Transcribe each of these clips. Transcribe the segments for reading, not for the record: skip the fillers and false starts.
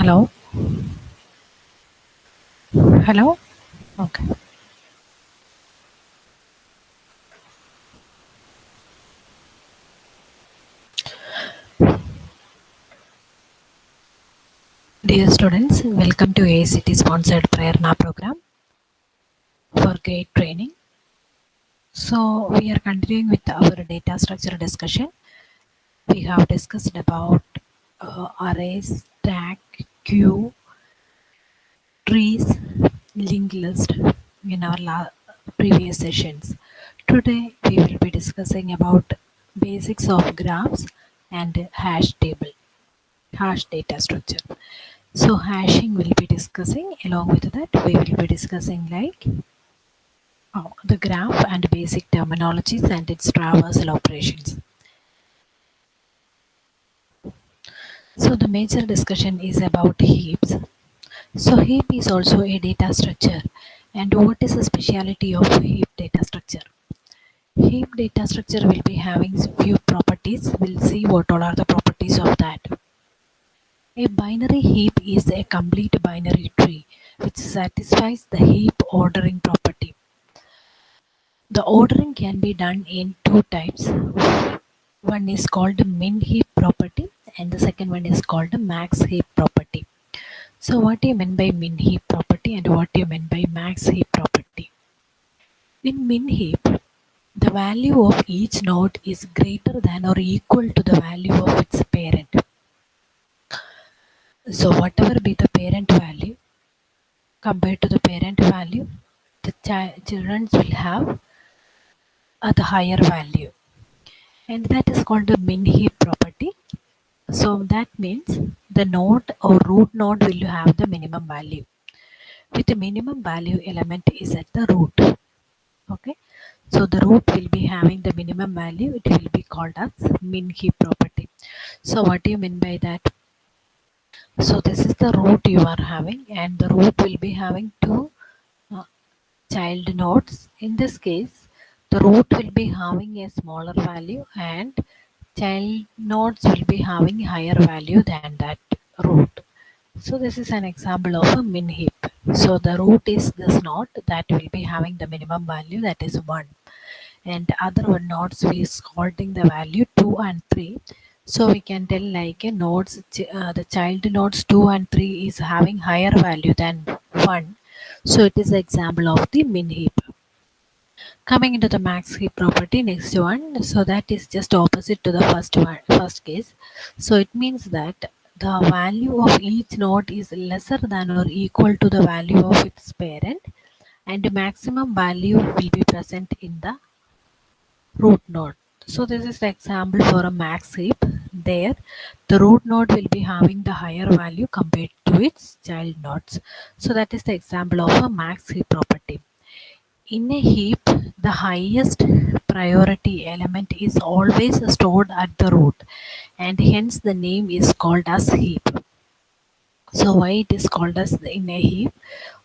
Hello? Hello? Okay. Dear students, welcome to ACT sponsored Prerna program for GATE training. So, we are continuing with our data structure discussion. We have discussed about arrays, stack, queue, trees, linked list in our previous sessions. Today, we will be discussing about basics of graphs and hash table, hash data structure. So hashing will be discussing. Along with that, we will be discussing like the graph and basic terminologies and its traversal operations. So the major discussion is about heaps. So heap is also a data structure. And what is the speciality of heap data structure? Heap data structure will be having few properties. We'll see what all are the properties of that. A binary heap is a complete binary tree which satisfies the heap ordering property. The ordering can be done in two types. One is called min heap property and the second one is called max heap property. So what do you mean by min heap property and what do you mean by max heap property? In min heap, the value of each node is greater than or equal to the value of its parent. So whatever be the parent value, compared to the parent value, the children will have the higher value. And that is called the min heap property. So that means the node or root node will have the minimum value. With the minimum value element is at the root. Okay. So the root will be having the minimum value. It will be called as min heap property. So what do you mean by that? So this is the root you are having and the root will be having two uh, child nodes. In this case, the root will be having a smaller value and child nodes will be having higher value than that root. So this is an example of a min heap. So the root is this node that will be having the minimum value, that is 1, and other one nodes we is holding the value 2 and 3. So we can tell like a the child nodes 2 and 3 is having higher value than 1. So it is the example of the min heap. Coming into the max heap property, next one, so that is just opposite to the first case. So it means that the value of each node is lesser than or equal to the value of its parent, and maximum value will be present in the root node. So this is the example for a max heap. There, the root node will be having the higher value compared to its child nodes. So that is the example of a max heap property. In a heap, the highest priority element is always stored at the root, and hence the name is called as heap. So why it is called as in a heap?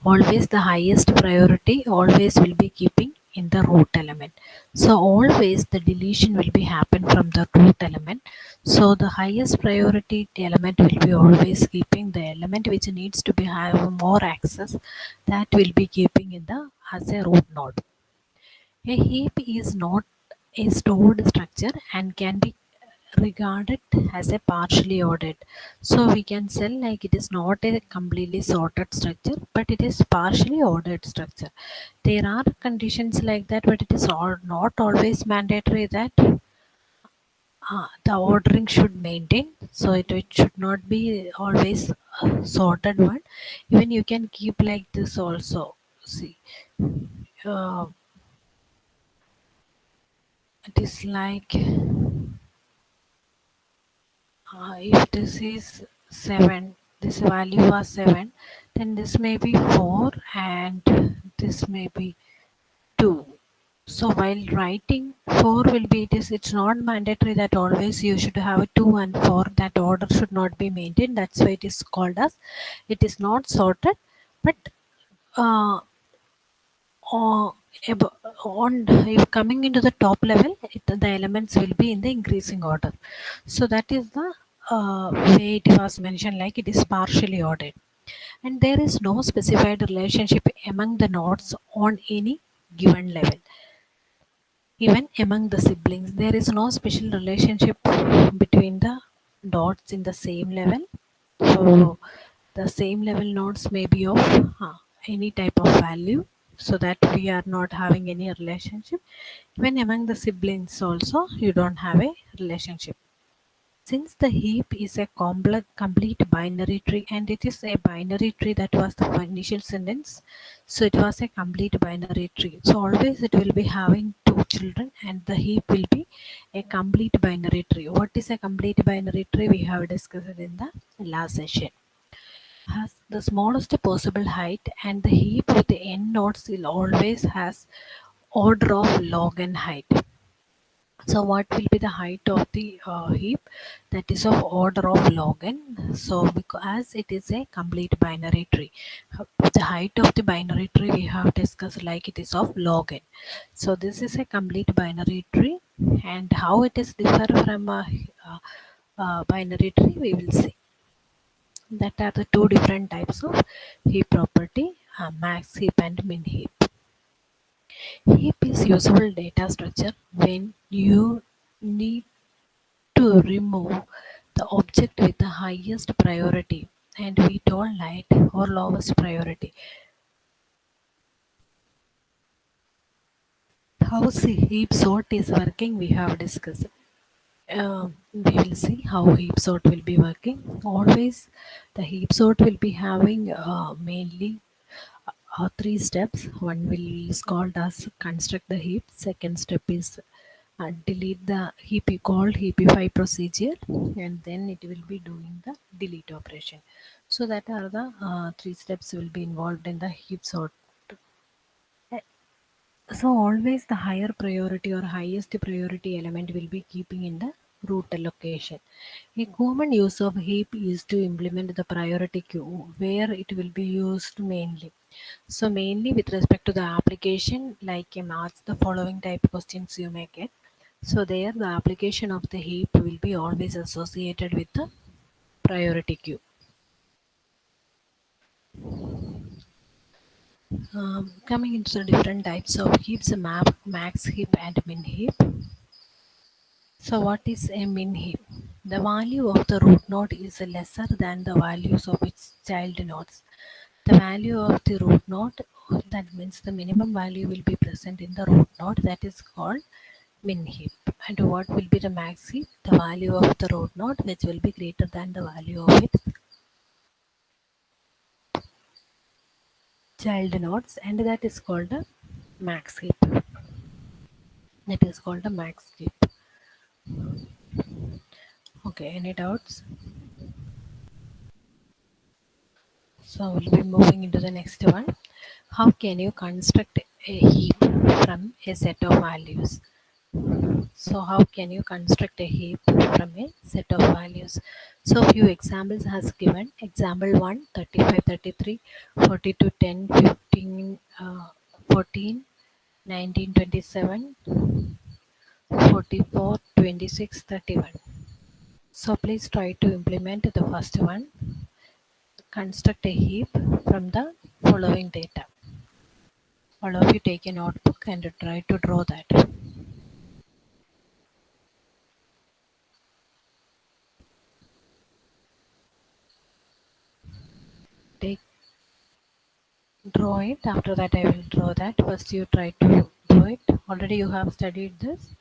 Always the highest priority always will be keeping in the root element. So always the deletion will be happen from the root element. So the highest priority element will be always keeping the element which needs to be have more access, that will be keeping in the as a root node. A heap is not a stored structure and can be regarded as a partially ordered. So we can say like it is not a completely sorted structure, but it is partially ordered structure. There are conditions like that, but it is not always mandatory that the ordering should maintain. So it should not be always sorted one. Even you can keep like this also. See, uh, it is like if this is 7, this value was 7, then this may be 4 and this may be 2. So while writing 4 will be, it's not mandatory that always you should have a 2 and 4, that order should not be maintained. That's why it is called as, it is not sorted, but uh, uh, on if coming into the top level, the elements will be in the increasing order. So that is the way it was mentioned, like it is partially ordered, and there is no specified relationship among the nodes on any given level. Even among the siblings, there is no special relationship between the dots in the same level. So the same level nodes may be of any type of value, so that we are not having any relationship. Even among the siblings also, you don't have a relationship. Since the heap is a complex, complete binary tree, and it is a binary tree, that was the initial sentence, so it was a complete binary tree. So always it will be having two children, and the heap will be a complete binary tree. What is a complete binary tree? We have discussed in the last session. Has the smallest possible height, and the heap with the n nodes will always has order of log n height. So what will be the height of the heap? That is of order of log n. So because as it is a complete binary tree, the height of the binary tree we have discussed, like it is of log n. So this is a complete binary tree, and how it is differ from a binary tree we will see. That are the two different types of heap property, max heap and min heap. Heap is usable data structure when you need to remove the object with the highest priority, and we don't like or lowest priority. How heap sort is working we have discussed. We will see how heap sort will be working. Always the heap sort will be having mainly three steps. One will is called as construct the heap. Second step is delete the heap called heapify procedure, and then it will be doing the delete operation. So that are the three steps will be involved in the heap sort. Uh, So always the higher priority or highest priority element will be keeping in the root allocation. A common use of heap is to implement the priority queue, where it will be used mainly. So mainly with respect to the application, like ask the following type questions you may get. So there the application of the heap will be always associated with the priority queue. Coming into the different types of heaps, map, max heap and min heap. So what is a min heap? The value of the root node is lesser than the values of its child nodes. The value of the root node, that means the minimum value will be present in the root node, that is called min heap. And what will be the max heap? The value of the root node which will be greater than the value of its child nodes, and that is called a max heap. That is called a max heap. Okay, any doubts? So we'll be moving into the next one. How can you construct a heap from a set of values? So how can you construct a heap from a set of values? So few examples has given. Example 1, 35, 33, 42, 10, 15, 14, 19, 27, 44, 26, 31. So please try to implement the first one. Construct a heap from the following data. All of you take a notebook and try to draw that. Take Draw it. After that I will draw that. First you try to do it. Already you have studied this.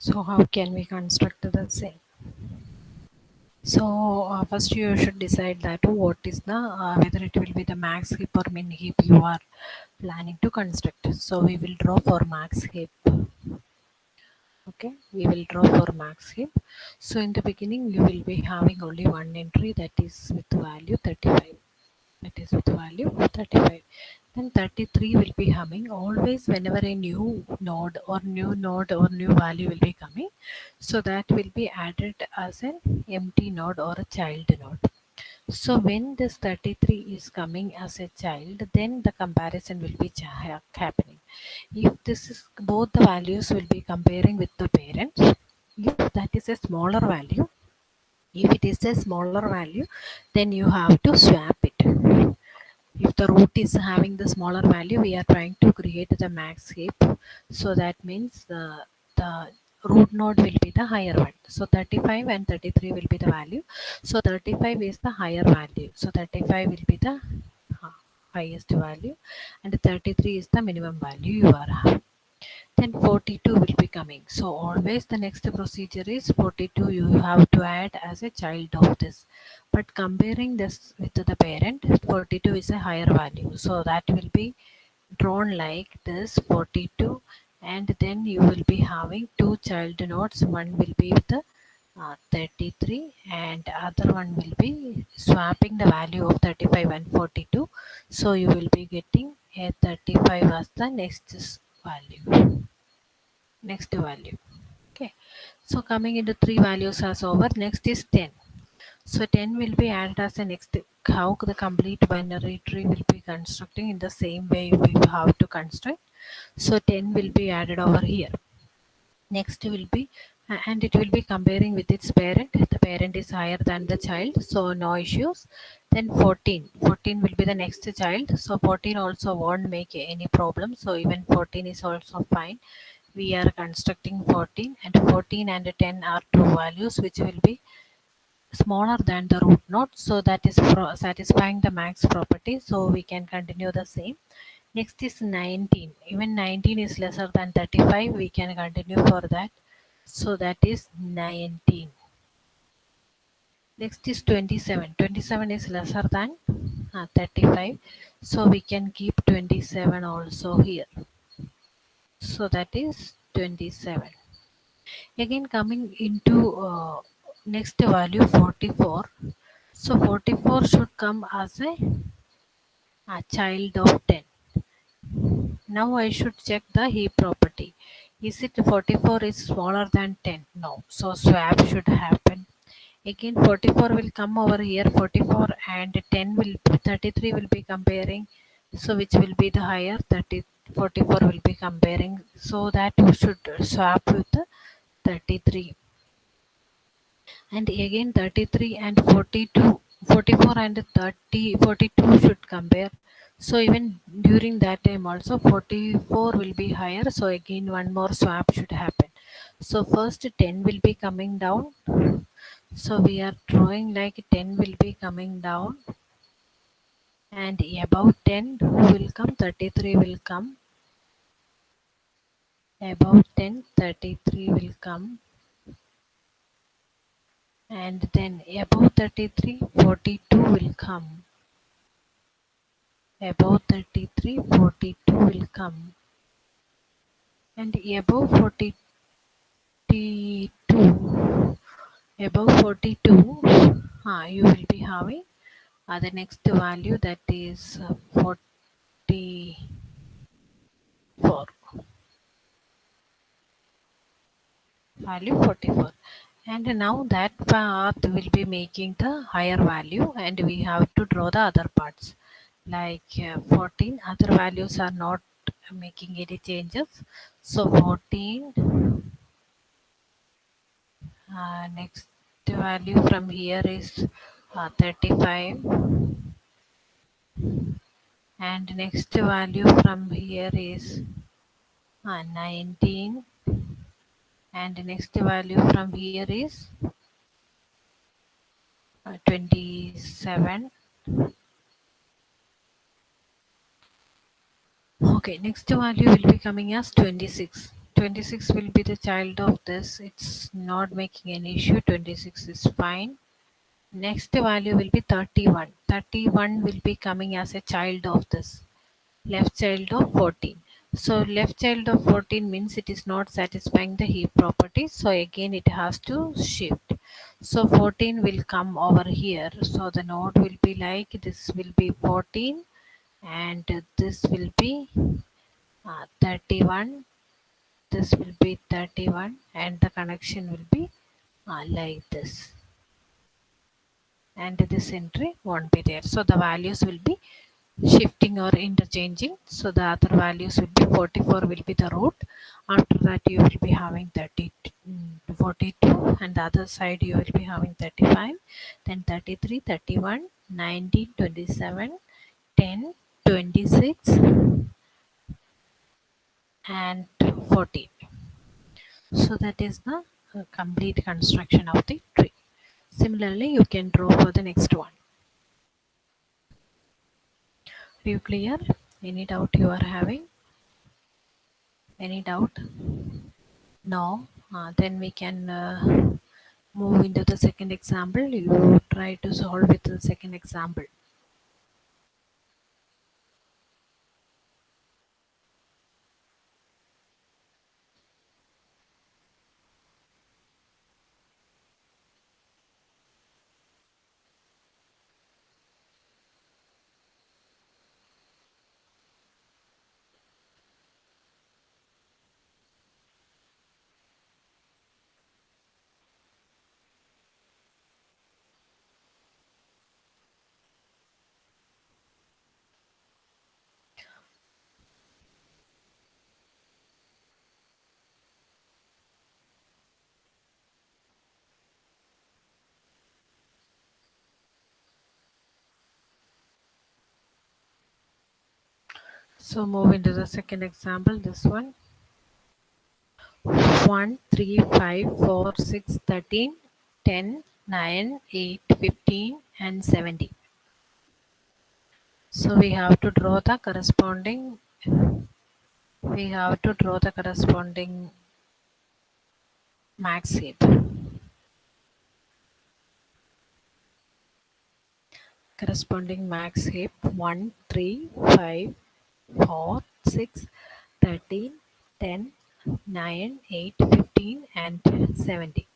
So how can we construct the same? So first you should decide that what is the whether it will be the max heap or min heap you are planning to construct. So we will draw for max heap. Okay, we will draw for max heap. So in the beginning you will be having only one entry, that is with value 35. That is with value 35. Then 33 will be coming always whenever a new node or new value will be coming. So that will be added as an empty node or a child node. So when this 33 is coming as a child, then the comparison will be happening. If this is both the values will be comparing with the parents, if that is a smaller value, if it is a smaller value, then you have to swap it. If the root is having the smaller value, we are trying to create the max heap. So that means the root node will be the higher one. So 35 and 33 will be the value. So 35 is the higher value. So 35 will be the highest value, and 33 is the minimum value you are having. Then 42 will be coming. So always the next procedure is 42 you have to add as a child of this. But comparing this with the parent, 42 is a higher value. So that will be drawn like this 42, and then you will be having two child nodes. One will be with the 33 and other one will be swapping the value of 35 and 42. So you will be getting a 35 as the next value. Okay, so coming into three values as over, next is 10. So 10 will be added as a next. How the complete binary tree will be constructing in the same way we have to construct. So 10 will be added over here. Next will be and it will be comparing with its parent. The parent is higher than the child, so no issues. Then 14 will be the next child, so 14 also won't make any problem. So even 14 is also fine. We are constructing 14, and 14 and 10 are two values which will be smaller than the root node, so that is satisfying the max property, so we can continue the same. Next is 19. Even 19 is lesser than 35, we can continue for that, so that is 19. Next is 27. 27 is lesser than 35, so we can keep 27 also here, so that is 27. Again coming into next value 44. So 44 should come as a child of 10. Now I should check the heap property. Is it 44 is smaller than 10? No. So swap should happen. Again 44 will come over here. 44 and 10 will 33 will be comparing. So which will be the higher? 44 will be comparing. So that you should swap with the 33. And again 33 and 42, 44 and 30, 42 should compare. So even during that time also 44 will be higher, so again one more swap should happen. So first 10 will be coming down, so we are drawing like 10 will be coming down, and above 10 who will come? 33 will come. Above 10 33 will come, and then above 33 42 will come. Above 33 42 will come, and above 42 you will be having the next value, that is 44, value 44. And now that path will be making the higher value, and we have to draw the other parts like 14. Other values are not making any changes, so 14 next value from here is 35, and next value from here is 19, and next value from here is 27. Okay, next value will be coming as 26. 26 will be the child of this. It's not making any issue. 26 is fine. Next value will be 31. 31 will be coming as a child of this. Left child of 14. So left child of 14 means it is not satisfying the heap property. So again it has to shift. So 14 will come over here. So the node will be like this will be 14 and this will be 31. This will be 31 and the connection will be like this. And this entry won't be there. So the values will be shifting or interchanging. So the other values will be 44 will be the root. After that you will be having 42 and the other side you will be having 35, then 33, 31, 19, 27, 10, 26 and 14. So that is the complete construction of the tree. Similarly you can draw for the next one. Are you clear? Any doubt you are having? Any doubt? No? Then we can move into the second example. You try to solve with the second example. So move into the second example, this one. 1, 3, 5, 4, 6, 13, 10, 9, 8, 15 and 17. So we have to draw the corresponding max heap. Corresponding max heap 1, 3, 5, 4, 6, 13, 10, 9, 8, 15 and 17.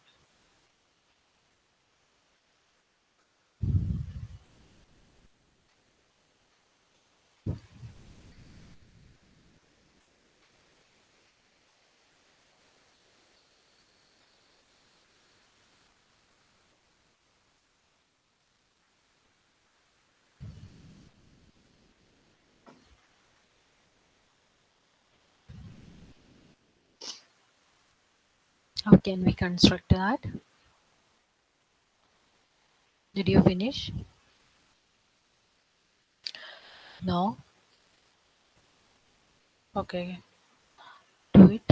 How can we construct that? Did you finish? No? Okay, do it.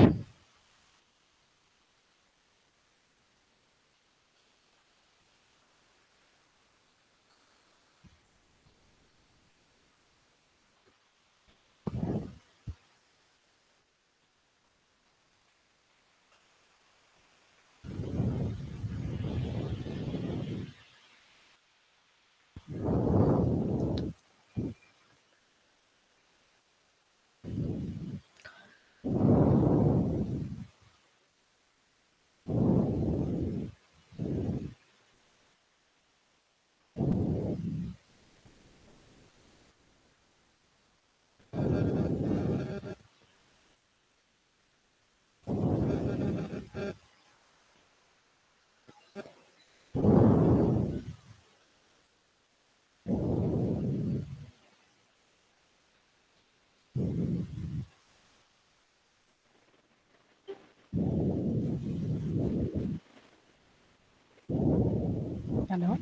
Hello?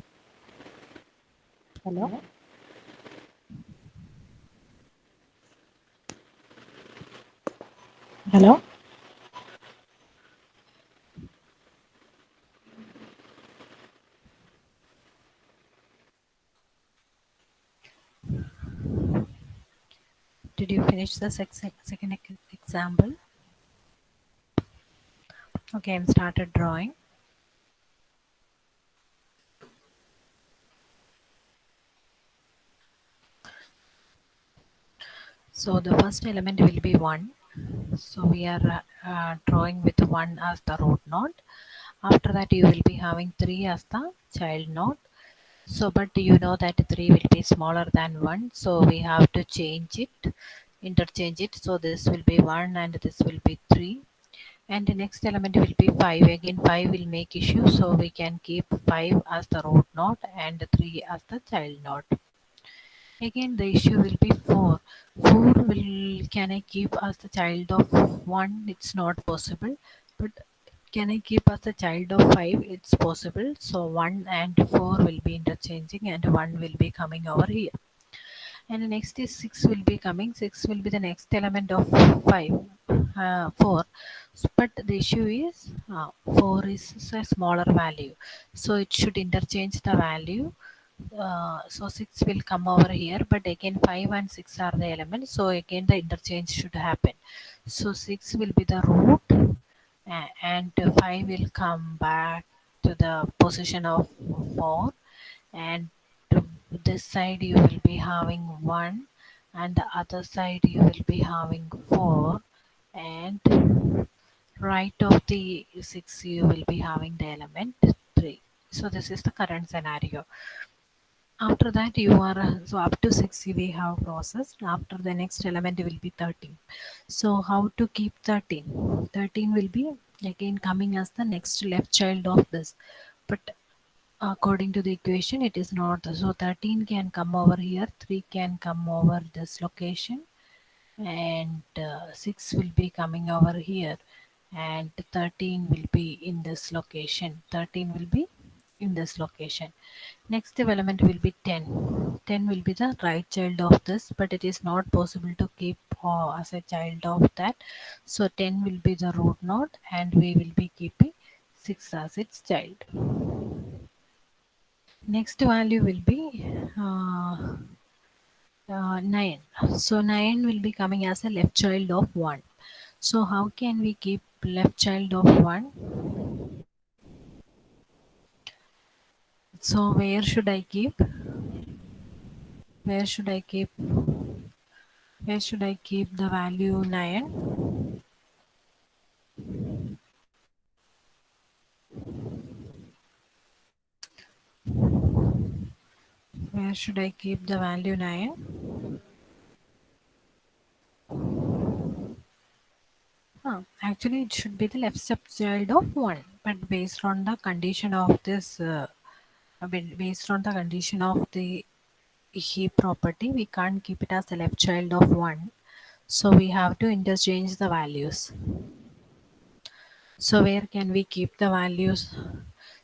Hello? Hello? Did you finish the second example? Okay, I'm started drawing. So the first element will be 1. So we are drawing with 1 as the root node. After that you will be having 3 as the child node. So but you know that 3 will be smaller than 1. So we have to change it, interchange it. So this will be 1 and this will be 3. And the next element will be 5. Again 5 will make issue. So we can keep 5 as the root node and 3 as the child node. Again, the issue will be 4. 4 will can I keep as the child of 1? It's not possible. But can I keep as the child of 5? It's possible. So 1 and 4 will be interchanging and 1 will be coming over here. And the next is 6 will be coming. 6 will be the next element of 5. 4. But the issue is 4 is a smaller value. So it should interchange the value. So 6 will come over here, but again 5 and 6 are the elements, so again the interchange should happen. So 6 will be the root, and 5 will come back to the position of 4, and to this side you will be having 1, and the other side you will be having 4, and right of the 6 you will be having the element 3. So this is the current scenario. After that you are so up to 6 we have processed. After the next element will be 13. So how to keep 13? 13 will be again coming as the next left child of this, but according to the equation it is not. So 13 can come over here, 3 can come over this location, and 6 will be coming over here, and 13 will be in this location. 13 will be in this location. Next development will be 10. 10 will be the right child of this, but it is not possible to keep as a child of that. So 10 will be the root node, and we will be keeping 6 as its child. Next value will be 9. So 9 will be coming as a left child of 1. So how can we keep left child of 1? So where should I keep? Where should I keep? Where should I keep the value 9? Where should I keep the value 9? Actually, it should be the left subchild of 1. But based on the condition of this, based on the condition of the heap property, we can't keep it as the left child of 1. So we have to interchange the values. So where can we keep the values?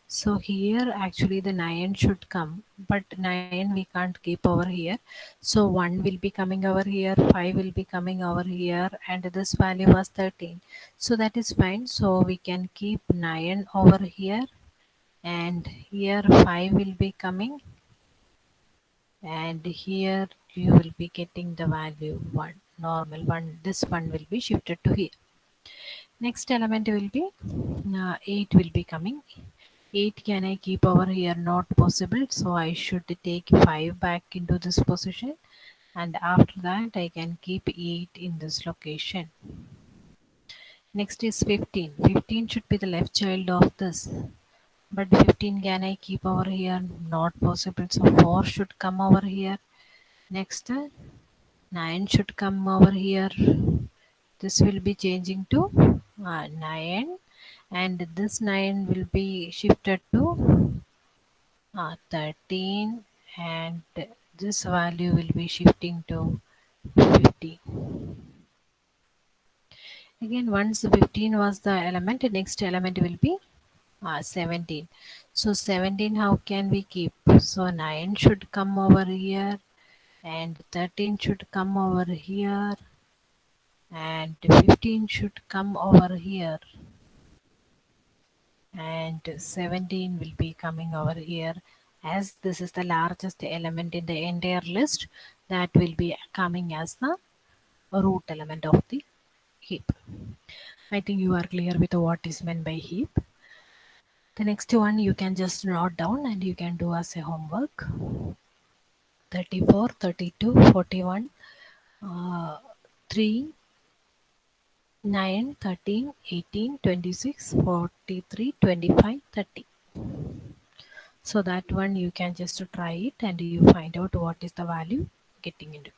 So here actually the 9 should come, but 9 we can't keep over here. So 1 will be coming over here, 5 will be coming over here, and this value was 13. So that is fine. So we can keep 9 over here, and here 5 will be coming, and here you will be getting the value 1, normal 1. This one will be shifted to here. Next element will be 8 will be coming. 8 can I keep over here? Not possible. So I should take 5 back into this position, and after that I can keep 8 in this location. Next is 15. 15 should be the left child of this. But 15 can I keep over here? Not possible. So 4 should come over here. Next 9 should come over here. This will be changing to 9, and this 9 will be shifted to 13, and this value will be shifting to 50. Again, once 15 was the element, the next element will be 17. So 17 how can we keep? So 9 should come over here, and 13 should come over here, and 15 should come over here, and 17 will be coming over here. As this is the largest element in the entire list, that will be coming as the root element of the heap. I think you are clear with what is meant by heap. The next one you can just note down and you can do as a homework. 34, 32, 41, uh, 3, 9, 13, 18, 26, 43, 25, 30. So that one you can just try it and you find out what is the value getting into.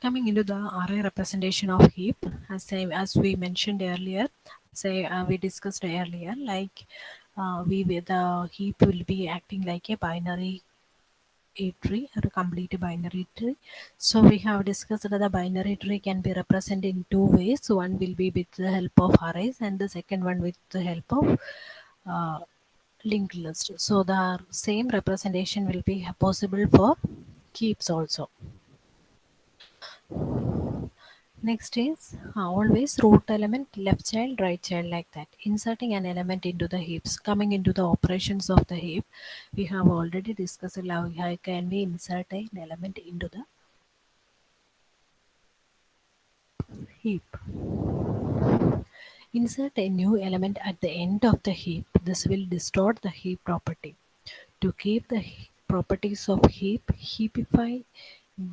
Coming into the array representation of heap, as we mentioned earlier, we discussed earlier, like the heap will be acting like a binary a tree or a complete binary tree. So we have discussed that the binary tree can be represented in two ways. One will be with the help of arrays and the second one with the help of uh, linked list. So the same representation will be possible for heaps also. Next is always root element, left child, right child, like that. Inserting an element into the heaps. Coming into the operations of the heap, we have already discussed how can we insert an element into the heap. Insert a new element at the end of the heap. This will distort the heap property. To keep the properties of heap, heapify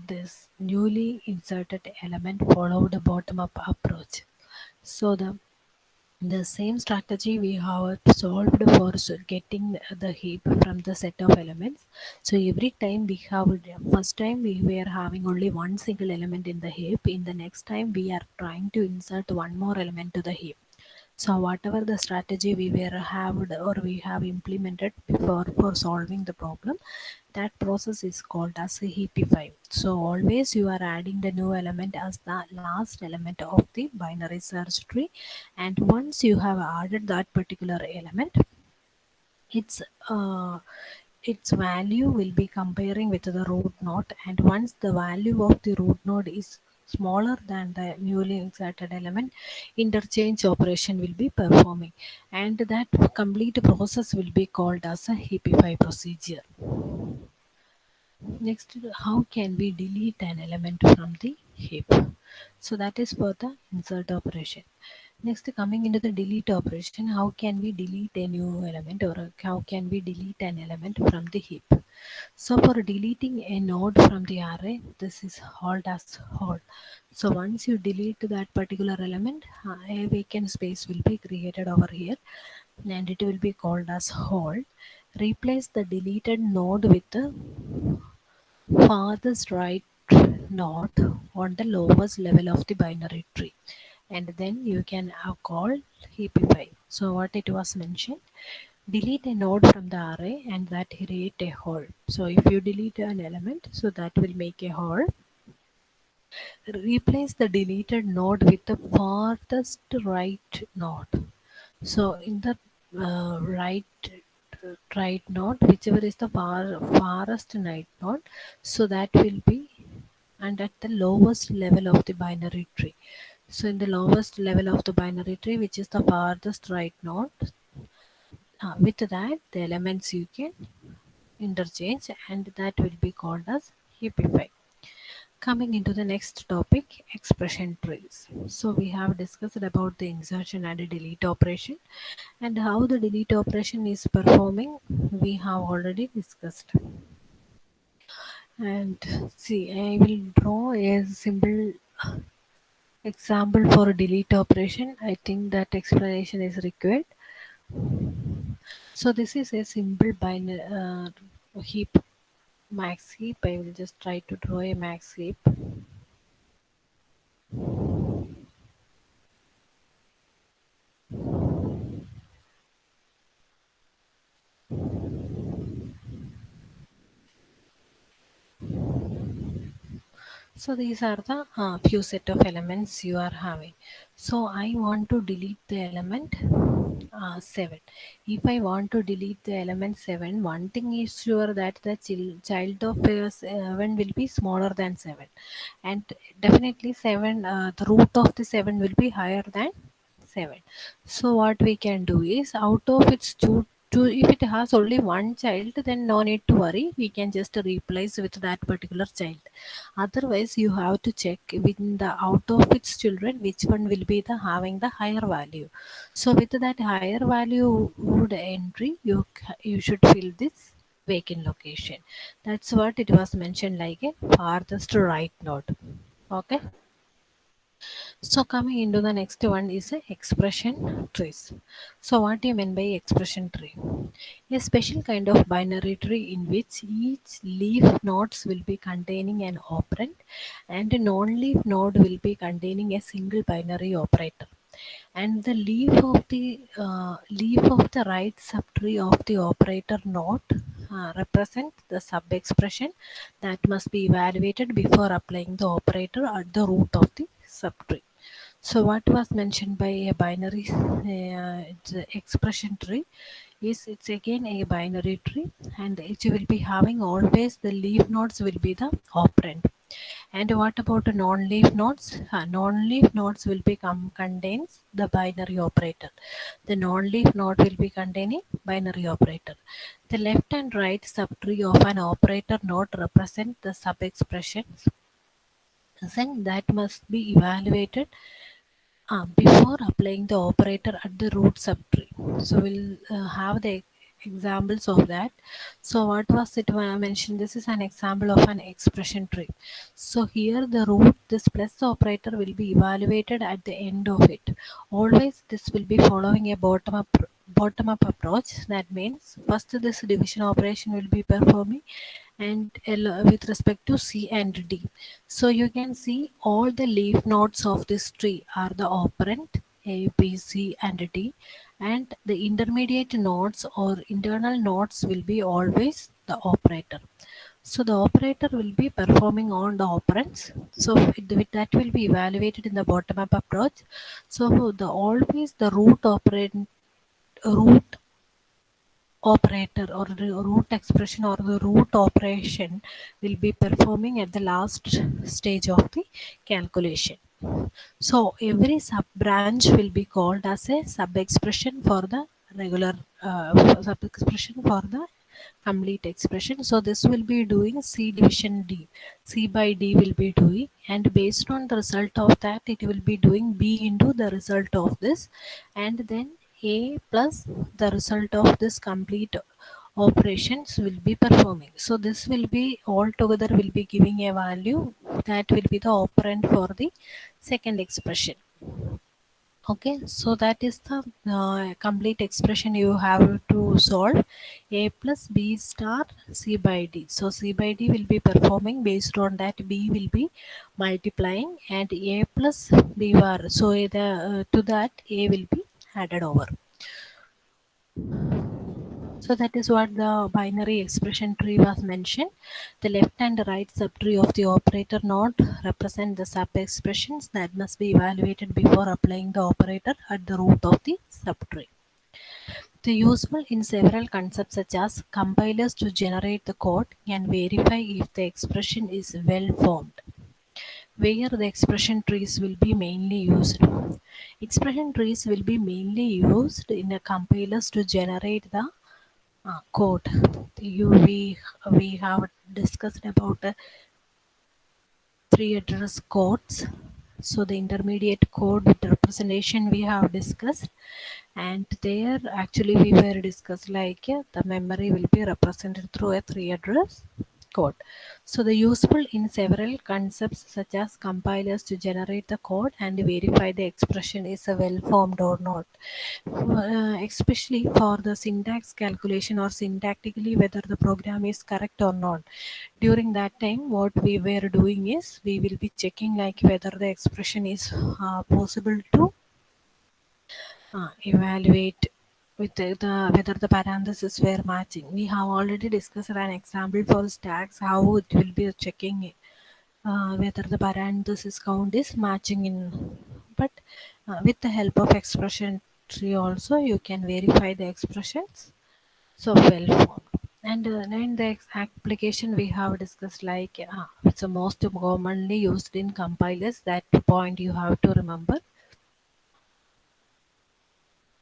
this newly inserted element. Follow the bottom-up approach. So the same strategy we have solved for getting the heap from the set of elements. So every time we have, first time we were having only one single element in the heap. In the next time we are trying to insert one more element to the heap. So whatever the strategy we were have or we have implemented before for solving the problem, that process is called as a heapify. So always you are adding the new element as the last element of the binary search tree, and once you have added that particular element, its uh, its value will be comparing with the root node, and once the value of the root node is smaller than the newly inserted element, interchange operation will be performing, and that complete process will be called as a heapify procedure. Next, how can we delete an element from the heap? So that is for the insert operation. Next, coming into the delete operation, how can we delete a new element, or how can we delete an element from the heap? So for deleting a node from the array, this is called as hold. So once you delete that particular element, a vacant space will be created over here and it will be called as hold. Replace the deleted node with the farthest right node on the lowest level of the binary tree, and then you can call heapify. So what it was mentioned, delete a node from the array and that create a hole. So if you delete an element, so that will make a hole. Replace the deleted node with the farthest right node. So in the right node, whichever is the farthest right node, so that will be and at the lowest level of the binary tree. So in the lowest level of the binary tree, which is the farthest right node, with that the elements you can interchange, and that will be called as heapify. Coming into the next topic, expression trees. So we have discussed about the insertion and delete operation, and how the delete operation is performing we have already discussed. And see, I will draw a simple example for delete operation. I think that explanation is required. So this is a simple binary heap, max heap. I will just try to draw a max heap. So these are the few set of elements you are having. So I want to delete the element 7. If I want to delete the element 7, one thing is sure that the child of 7 will be smaller than 7, and definitely 7, the root of the 7 will be higher than 7. So what we can do is, out of its to if it has only one child, then no need to worry, we can just replace with that particular child. Otherwise you have to check within the out of its children which one will be the having the higher value. So with that higher value would entry, you should fill this vacant location. That's what it was mentioned, like a farthest right node. Okay. So coming into the next one is a expression trees. So what do you mean by expression tree? A special kind of binary tree in which each leaf nodes will be containing an operand and a non-leaf node will be containing a single binary operator. And the leaf of the right subtree of the operator node represent the sub-expression that must be evaluated before applying the operator at the root of the subtree. So what was mentioned by a binary expression tree is it's again a binary tree, and it will be having always the leaf nodes will be the operand. And what about non-leaf nodes? Non-leaf nodes will become contains the binary operator. The non-leaf node will be containing binary operator. The left and right subtree of an operator node represent the sub-expressions that must be evaluated before applying the operator at the root subtree. So we'll have the examples of that. So what was it when I mentioned? This is an example of an expression tree. So here the root, this plus operator will be evaluated at the end of it. Always this will be following a bottom up approach. That means first this division operation will be performing and with respect to C and D. So you can see all the leaf nodes of this tree are the operand A, B, C and D, and the intermediate nodes or internal nodes will be always the operator. So the operator will be performing on the operands. So that will be evaluated in the bottom up approach. So the always the root operator or the root expression or the root operation will be performing at the last stage of the calculation. So every sub branch will be called as a sub expression for the regular sub expression for the complete expression. So this will be doing C division D. C by D will be doing, and based on the result of that it will be doing B into the result of this, and then A plus the result of this complete operations will be performing. So this will be all together will be giving a value that will be the operand for the second expression. Okay, so that is the complete expression you have to solve. A plus b star c by d. So c by d will be performing, based on that b will be multiplying, and a plus b bar, so to that a will be added over. So that is what the binary expression tree was mentioned. The left and right subtree of the operator node represent the sub-expressions that must be evaluated before applying the operator at the root of the subtree. The useful in several concepts such as compilers to generate the code can verify if the expression is well formed, where the expression trees will be mainly used. Expression trees will be mainly used in the compilers to generate the code. We have discussed about three address codes. So the intermediate code with representation we have discussed, and there actually we were discussed like the memory will be represented through a three address code. So the useful in several concepts such as compilers to generate the code and verify the expression is well formed or not. Especially for the syntax calculation or syntactically whether the program is correct or not. During that time what we were doing is we will be checking like whether the expression is possible to evaluate with whether the parentheses were matching. We have already discussed an example for stacks how it will be checking whether the parenthesis count is matching in, but with the help of expression tree also you can verify the expressions so well formed. And then the application we have discussed like it's the most commonly used in compilers. That point you have to remember.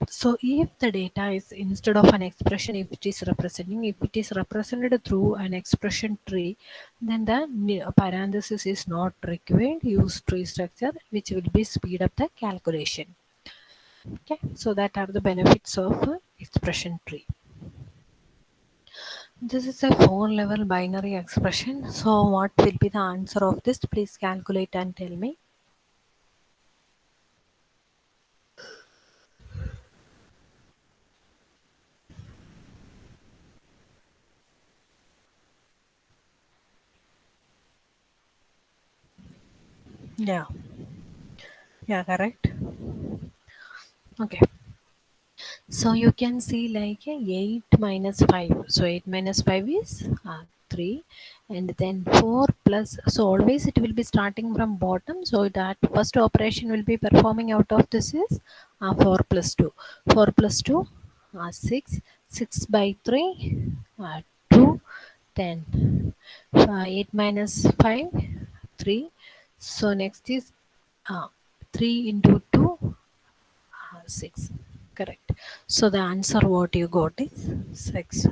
So if the data is instead of an expression, if it is represented through an expression tree, then the parenthesis is not required. Use tree structure, which will be speed up the calculation. Okay, so that are the benefits of expression tree. This is a four-level binary expression. So what will be the answer of this? Please calculate and tell me. Yeah, yeah, correct. Okay. So you can see like 8 minus 5. So 8 minus 5 is 3, and then 4 plus. So always it will be starting from bottom. So that first operation will be performing out of this is 4 plus 2. 4 plus 2 6. 6 by 3 2. Then 8 minus 5 3. So next is 3 into 2 6. Correct. So the answer what you got is 6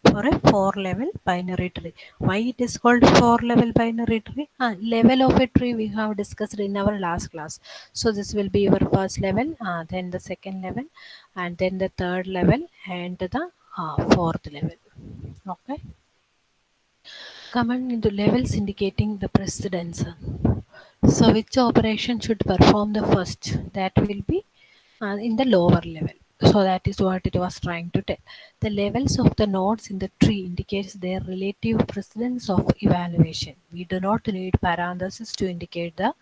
for a 4 level binary tree. Why it is called 4 level binary tree? Level of a tree we have discussed in our last class. So this will be your first level, then the second level, and then the third level, and the fourth level. Okay. Coming into levels indicating the precedence. So which operation should perform the first? That will be in the lower level. So that is what it was trying to tell. The levels of the nodes in the tree indicates their relative precedence of evaluation. We do not need parentheses to indicate the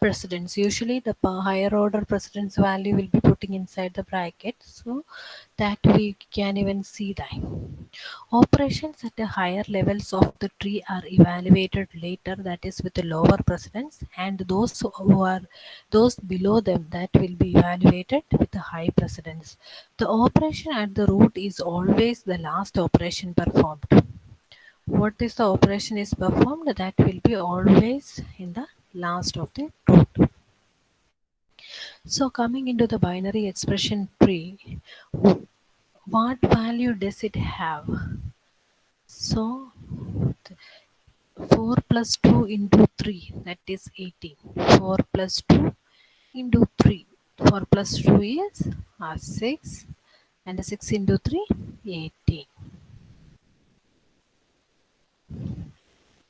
precedence. Usually the higher order precedence value will be putting inside the bracket so that we can even see that. Operations at the higher levels of the tree are evaluated later, that is with a lower precedence, and those below them that will be evaluated with a high precedence. The operation at the root is always the last operation performed. What is the operation is performed? That will be always in the last of the root. So coming into the binary expression tree, what value does it have? So 4 plus 2 into 3, that is 18. 4 plus 2 into 3. 4 plus 2 is 6, and 6 into 3 18.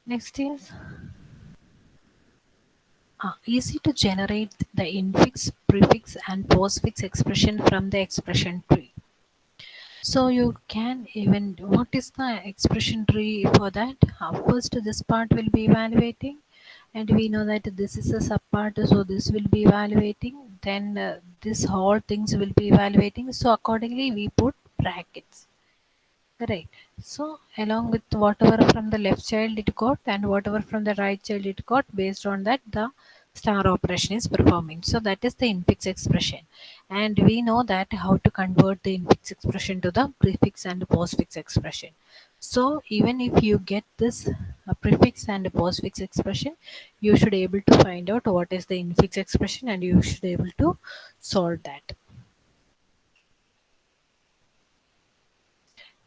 Next is easy to generate the infix, prefix, and postfix expression from the expression tree. So you can even, what is the expression tree for that? First this part will be evaluating, and we know that this is a subpart, so this will be evaluating, then this whole things will be evaluating, so accordingly we put brackets. Correct. So along with whatever from the left child it got and whatever from the right child it got, based on that the star operation is performing. So that is the infix expression. And we know that how to convert the infix expression to the prefix and postfix expression. So even if you get this prefix and postfix expression, you should able to find out what is the infix expression and you should able to solve that.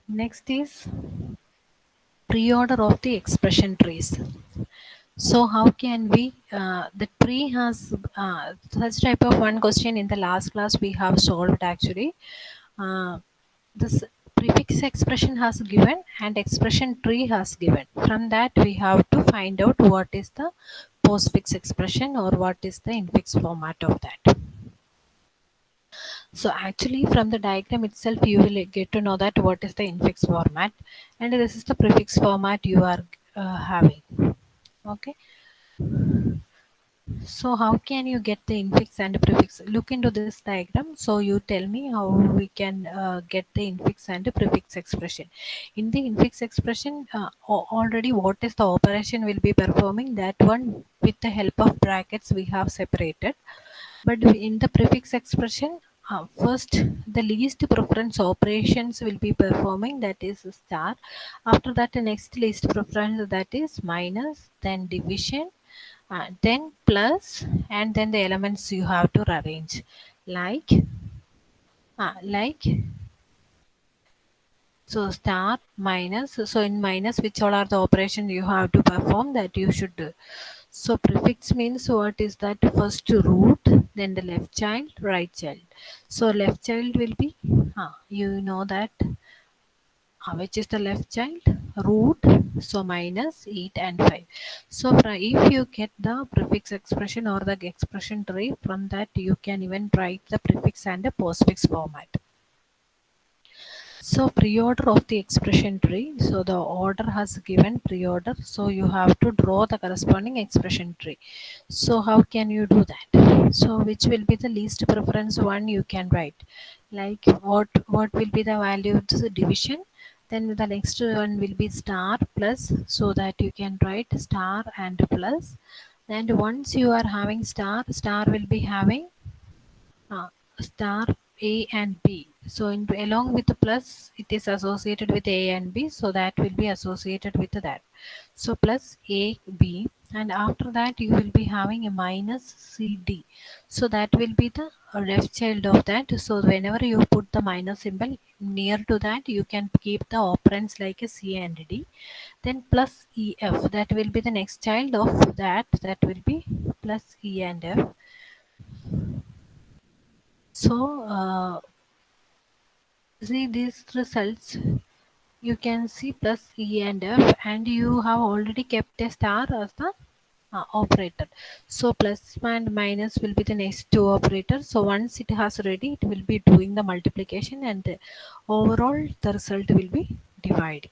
Next is pre-order of the expression trees. So how can we, the tree has such type of one question in the last class we have solved actually. This prefix expression has given and expression tree has given. From that we have to find out what is the postfix expression or what is the infix format of that. So actually from the diagram itself you will get to know that what is the infix format, and this is the prefix format you are having. Okay. So how can you get the infix and prefix? Look into this diagram. So you tell me how we can get the infix and prefix expression. In the infix expression, already what is the operation will be performing, that one with the help of brackets we have separated. But in the prefix expression, first the least preference operations will be performing, that is star. After that the next least preference, that is minus, then division, then plus, and then the elements you have to arrange like Like, so star minus, so in minus which all are the operations you have to perform that you should do. So prefix means what is that? First root, then the left child, right child. So left child will be, you know that, which is the left child? Root, so minus 8 and 5. So if you get the prefix expression or the expression tree, from that you can even write the prefix and the postfix format. So pre-order of the expression tree. So the order has given pre-order. So you have to draw the corresponding expression tree. So how can you do that? So which will be the least preference one you can write? Like what will be the value of the division? Then the next one will be star plus, so that you can write star and plus. And once you are having star, star will be having uh, star A and B. So along with the plus, it is associated with A and B. So that will be associated with that. So plus A, B, and after that you will be having a minus C, D. So that will be the left child of that. So whenever you put the minus symbol near to that, you can keep the operands like a C and D. Then plus E, F. That will be the next child of that. That will be plus E and F. So see these results, you can see plus E and F, and you have already kept a star as the operator. So plus and minus will be the next two operators. So once it has ready, it will be doing the multiplication, and overall the result will be dividing.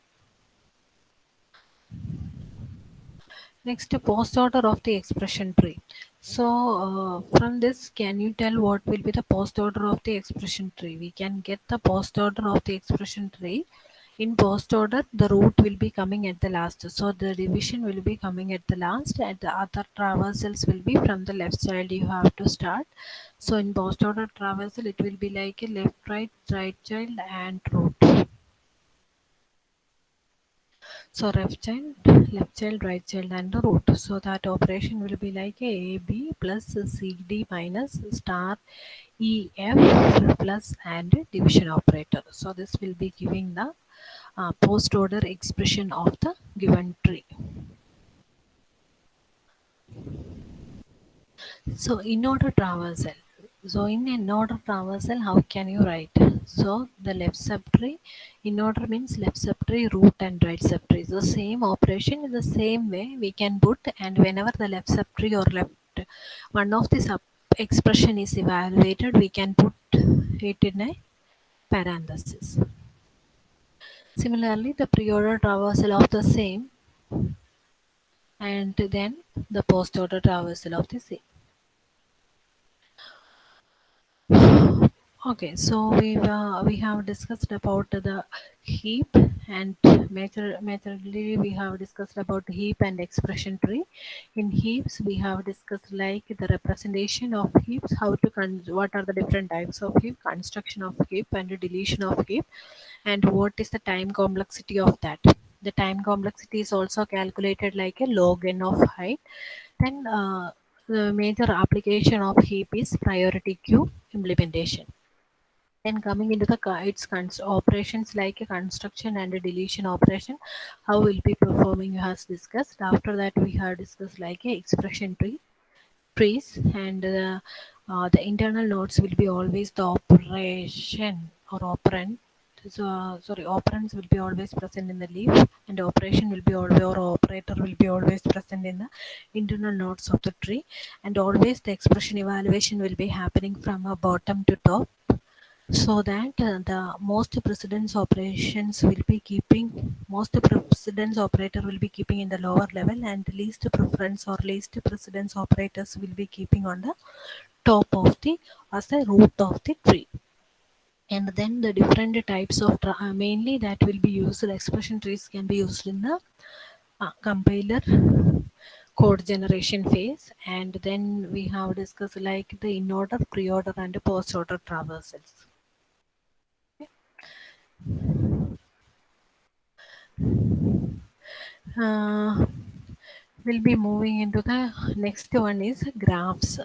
Next, post order of the expression tree. So from this, can you tell what will be the post order of the expression tree? We can get the post order of the expression tree. In post order, the root will be coming at the last. So the division will be coming at the last, and the other traversals will be from the left side. You have to start. So in post order traversal, it will be like a left, right child, and root. So left child, right child, and the root. So that operation will be like a B plus C D minus star E F plus and division operator. So this will be giving the post order expression of the given tree. So in order traversal. So in an order traversal, how can you write? So the left subtree, in order means left subtree, root and right subtree. So same operation in the same way we can put, and whenever the left subtree or left one of the sub expression is evaluated, we can put it in a parenthesis. Similarly, the pre-order traversal of the same, and then the post-order traversal of the same. Okay, so we have discussed about the heap, and majorly we have discussed about heap and expression tree. In heaps, we have discussed like the representation of heaps, how to what are the different types of heap, construction of heap, and deletion of heap, and what is the time complexity of that. The time complexity is also calculated like a log n of height. Then the major application of heap is priority queue implementation. Then coming into the operations like a construction and a deletion operation, how we'll be performing as discussed. After that, we have discussed like a expression trees, and the internal nodes will be always the operation or operand. So sorry, operands will be always present in the leaf, and operation will be always, or operator will be always present in the internal nodes of the tree, and always the expression evaluation will be happening from a bottom to top, so that the most precedence operations will be keeping, most precedence operator will be keeping in the lower level, and least preference or least precedence operators will be keeping on the top of the, as the root of the tree. And then the different types of mainly that will be used, expression trees can be used in the compiler code generation phase, and then we have discussed like the in order, pre-order, and post order traversals. uh, we'll be moving into the next one is graphs.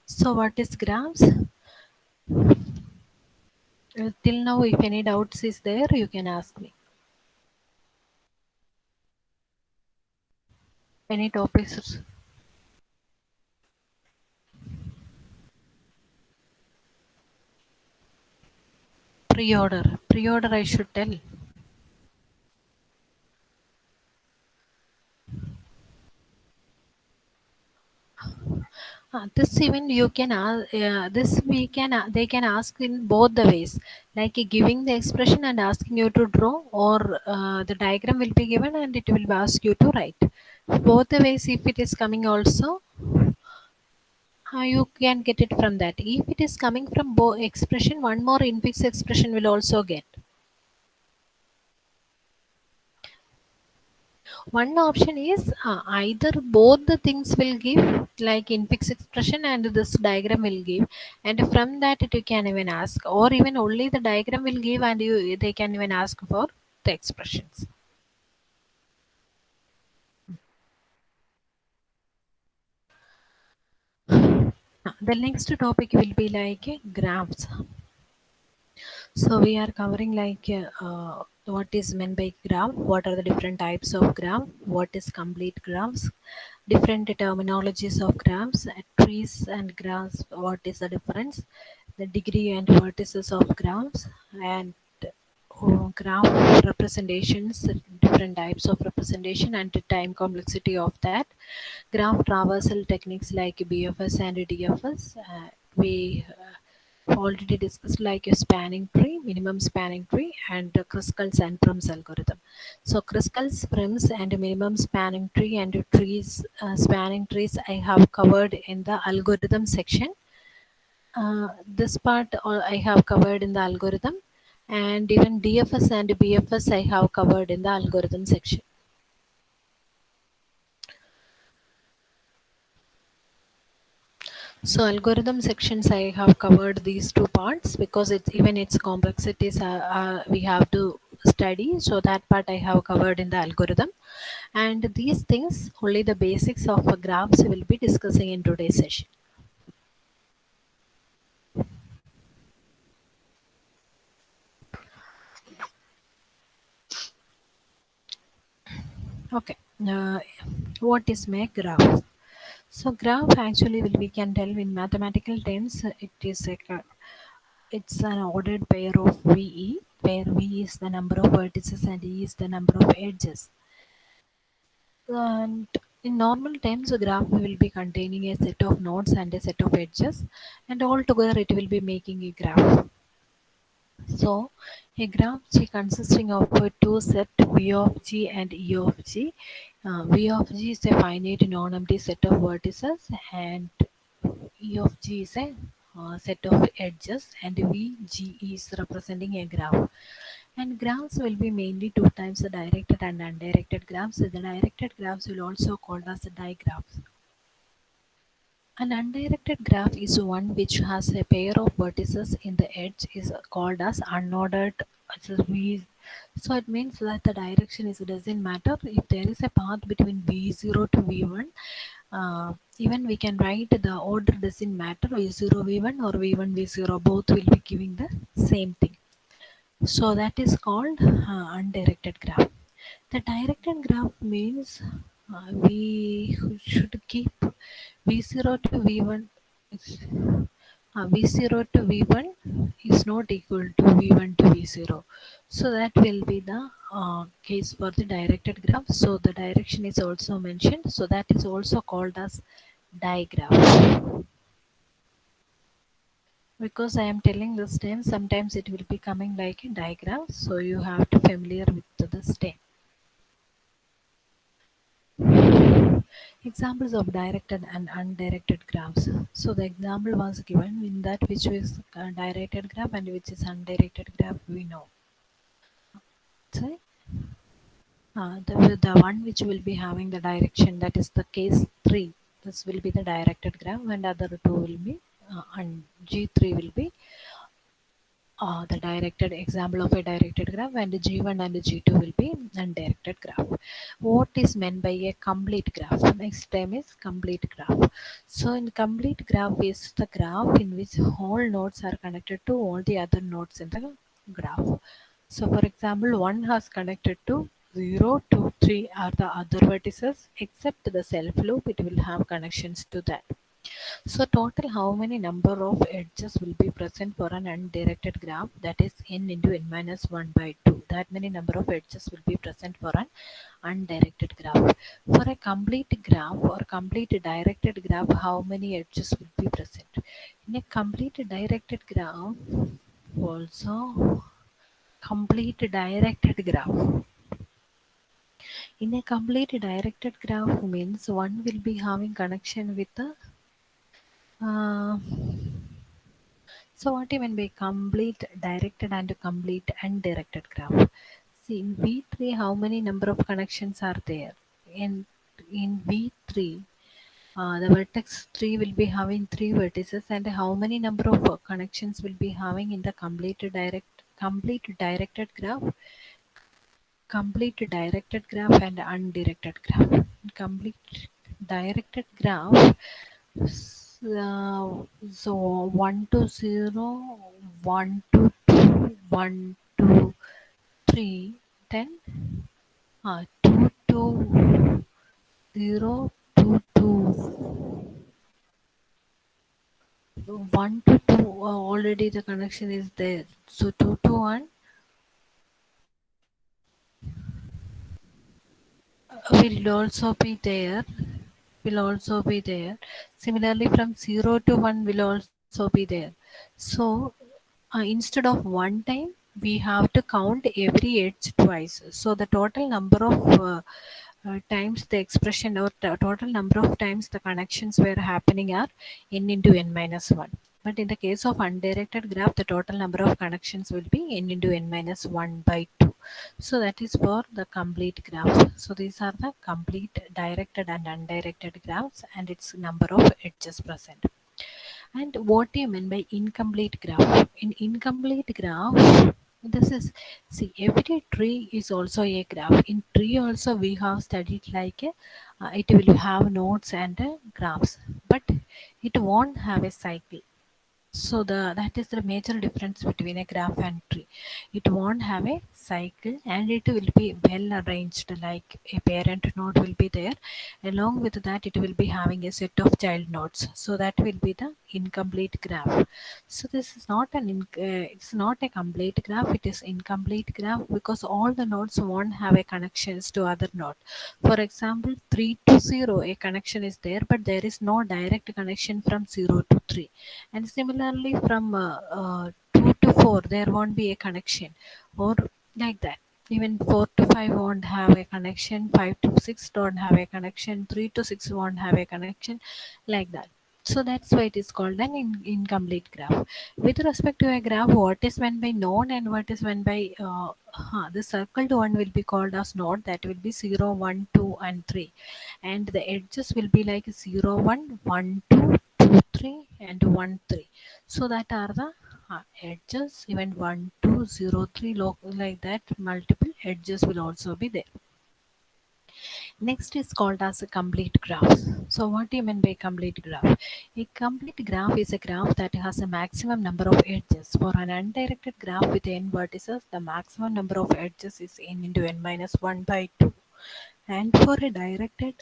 So what is graphs? Till now, if any doubts is there, you can ask me. Any topics? Pre-order. Pre-order I should tell. This even you can ask, this we can they can ask in both the ways, like giving the expression and asking you to draw, or the diagram will be given and it will ask you to write. Both the ways, if it is coming also, you can get it from that. If it is coming from both expression, one more infix expression will also get. One option is either both the things will give, like infix expression and this diagram will give, and from that you can even ask, or even only the diagram will give and they can even ask for the expressions. The next topic will be like graphs. So we are covering like what is meant by graph, what are the different types of graph, what is complete graphs, different terminologies of graphs, trees and graphs, what is the difference, the degree and vertices of graphs, and graph representations, different types of representation and the time complexity of that, graph traversal techniques like BFS and DFS. We already discussed like a spanning tree, minimum spanning tree, and Kruskal's and Prim's algorithm. So Kruskal's, Prim's, and minimum spanning tree and trees, spanning trees I have covered in the algorithm section. This part I have covered in the algorithm, and even DFS and BFS I have covered in the algorithm section. So algorithm sections I have covered these two parts because it's even its complexities we have to study. So that part I have covered in the algorithm, and these things only the basics of graphs will be discussing in today's session. Okay, uh, what is my graph? So graph actually will we can tell in mathematical terms it is like it's an ordered pair of VE, where V is the number of vertices and E is the number of edges. And in normal times, a graph will be containing a set of nodes and a set of edges, and all together it will be making a graph. So, a graph G consisting of two sets V of G and E of G. V of G is a finite non-empty set of vertices, and E of G is a set of edges, and VG is representing a graph. And graphs will be mainly two types, the directed and undirected graphs. The directed graphs will also called as digraphs. An undirected graph is one which has a pair of vertices in the edge is called as unordered. So it means that the direction is doesn't matter if there is a path between V0 to V1. Even we can write the order doesn't matter, V0 V1 or V1 V0, both will be giving the same thing. So that is called undirected graph. The directed graph means we should keep V0 to V1 is, V0 to V1 is not equal to V1 to V0. So that will be the case for the directed graph. So the direction is also mentioned. So that is also called as digraph. Because I am telling this term, sometimes it will be coming like a diagram. So you have to familiar with this term. Examples of directed and undirected graphs. So the example was given in that which is directed graph and which is undirected graph we know. So the one which will be having the direction, that is the case 3. This will be the directed graph and other two will be and G3 will be the directed example of a directed graph, and G1 and G2 will be undirected graph. What is meant by a complete graph? Next term is complete graph. So in complete graph is the graph in which all nodes are connected to all the other nodes in the graph. So for example, 1 has connected to 0, 2, 3 are the other vertices, except the self loop, it will have connections to that. So total how many number of edges will be present for an undirected graph, that is n into n minus 1 by 2. That many number of edges will be present for an undirected graph. For a complete graph or complete directed graph, how many edges will be present? In a complete directed graph, also complete directed graph. In a complete directed graph means one will be having connection with the uh, so what even by complete directed and complete undirected graph? See in V3 how many number of connections are there? In V3 the vertex 3 will be having 3 vertices, and how many number of connections will be having in the complete directed graph? Complete directed graph and undirected graph. Complete directed graph, so 1 to 0, 1 to 2, 1 to 3, then 2 to 0, 2 to 1 to 2, already the connection is there. So 2 to 1 will also be there. Will also be there. Similarly, from 0 to 1 will also be there. So instead of one time, we have to count every edge twice. So the total number of times the expression, or total number of times the connections were happening are n into n minus 1. But in the case of undirected graph, the total number of connections will be n into n minus 1 by 2. So that is for the complete graph. So these are the complete directed and undirected graphs and its number of edges present. And what do you mean by incomplete graph? In incomplete graph, this is, see, every tree is also a graph. In tree also we have studied like a, it will have nodes and graphs, but it won't have a cycle. So that is the major difference between a graph and tree. It won't have a cycle and it will be well arranged, like a parent node will be there. Along with that, it will be having a set of child nodes. So that will be the incomplete graph. So this is not it's not a complete graph. It is incomplete graph because all the nodes won't have a connections to other node. For example, 3 to 0, a connection is there, but there is no direct connection from 0 to 3. And similarly from 2 to 4 there won't be a connection, or like that. Even 4 to 5 won't have a connection, 5 to 6 don't have a connection, 3 to 6 won't have a connection, like that. So that's why it is called an incomplete graph. With respect to a graph, what is meant by node and what is meant by the circled one will be called as node. That will be 0, 1, 2, and 3, and the edges will be like 0, 1, 1, 2, 2, 3, and 1, 3. So that are the edges. Even 1, 2, 0, 3, like that, multiple edges will also be there. Next is called as a complete graph. So what do you mean by complete graph? A complete graph is a graph that has a maximum number of edges. For an undirected graph with n vertices, the maximum number of edges is n into n minus 1 by 2. And for a directed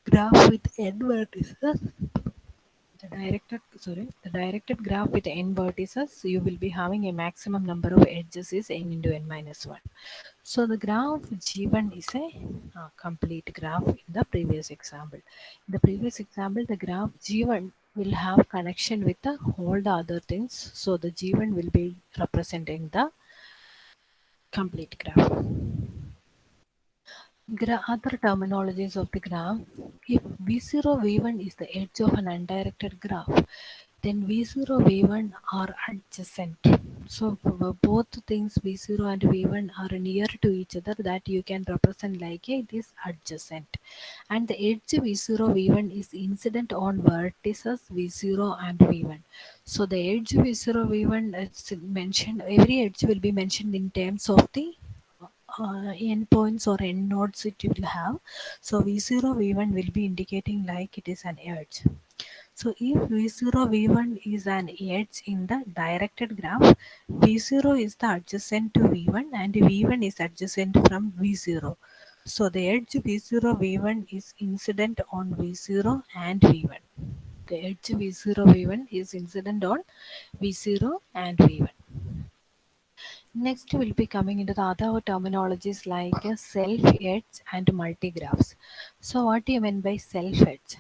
graph with n vertices, the directed graph with n vertices, you will be having a maximum number of edges is n into n minus 1. So the graph G1 is a complete graph in the previous example. In the previous example, the graph G1 will have connection with the all the other things. So the G1 will be representing the complete graph. Other terminologies of the graph. If V0 V1 is the edge of an undirected graph, then V0 V1 are adjacent. So both things v0 and v1 are near to each other, that you can represent like it is adjacent. And the edge v0 v1 is incident on vertices v0 and v1. So the edge v0 v1 is mentioned, every edge will be mentioned in terms of the endpoints or end nodes it will have. So v0 v1 will be indicating like it is an edge. So if V0 V1 is an edge in the directed graph, V0 is the adjacent to V1 and V1 is adjacent from V0. So the edge V0 V1 is incident on V0 and V1. The edge V0 V1 is incident on V0 and V1. Next we'll be coming into the other terminologies like self-edge and multigraphs. So what do you mean by self-edge?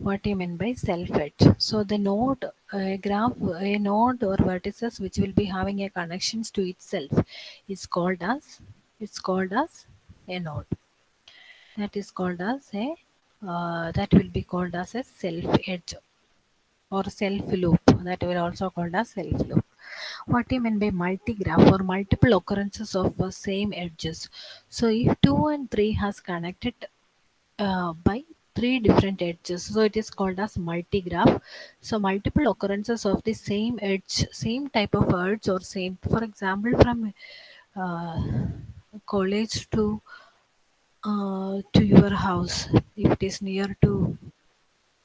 What do you mean by self-edge? So the node, a graph, a node or vertices which will be having a connections to itself is called as, it's called as a node. That is called as a that will be called as a self-edge or self-loop. That will also called as self-loop. What do you mean by multi-graph or multiple occurrences of same edges? So if 2 and 3 has connected by three different edges, so it is called as multigraph. So multiple occurrences of the same edge, same type of edge, or same, for example, from uh, college to your house, if it is near to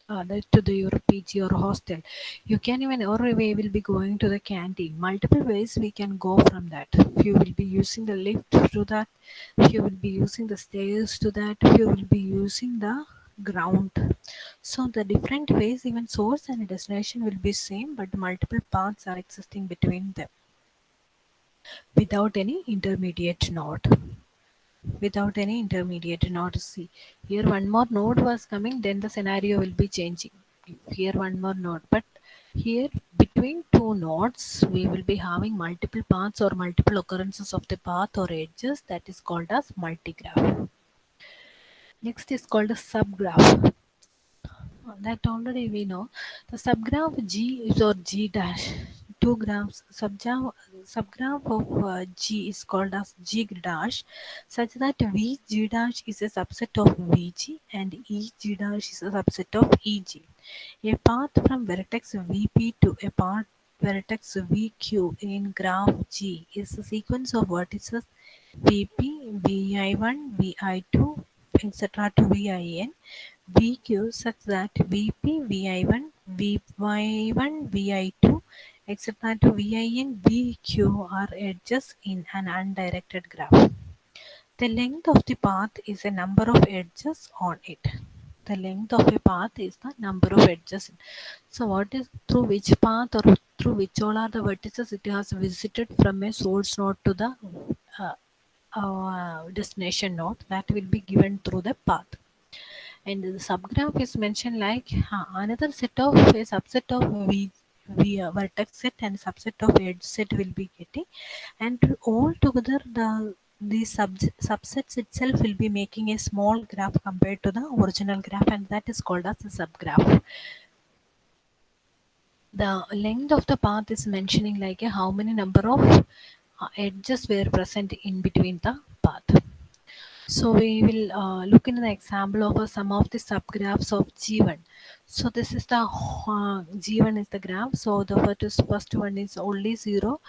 the your PG or hostel, you can even, or we will be going to the canteen. Multiple ways we can go from that. If you will be using the lift to that, if you will be using the stairs to that, if you will be using the ground. So the different ways, even source and destination will be same, but multiple paths are existing between them without any intermediate node. Without any intermediate node. See, here one more node was coming, then the scenario will be changing. Here one more node, but here between two nodes we will be having multiple paths or multiple occurrences of the path or edges, that is called as multigraph. Next is called a subgraph. That already we know. The subgraph G is or G dash. Two graphs. Subgraph of G is called as G dash, such that V G dash is a subset of VG and E G dash is a subset of EG. A path from vertex VP to a path vertex VQ in graph G is a sequence of vertices VP, VI1, VI2, etc. to VIN, VQ such that VP, VI1, VY1, VI2, etc. to VIN, VQ are edges in an undirected graph. The length of the path is a number of edges on it. The length of a path is the number of edges. So what is through which path or through which all are the vertices it has visited from a source node to the uh, destination node, that will be given through the path. And the subgraph is mentioned like another set of a subset of vertex set and subset of edge set will be getting, and all together the subsets itself will be making a small graph compared to the original graph, and that is called as a subgraph. The length of the path is mentioning like how many number of edges were present in between the path. So we will look into the example of some of the subgraphs of G1. So this is the G1 is the graph. So the first one is only 0.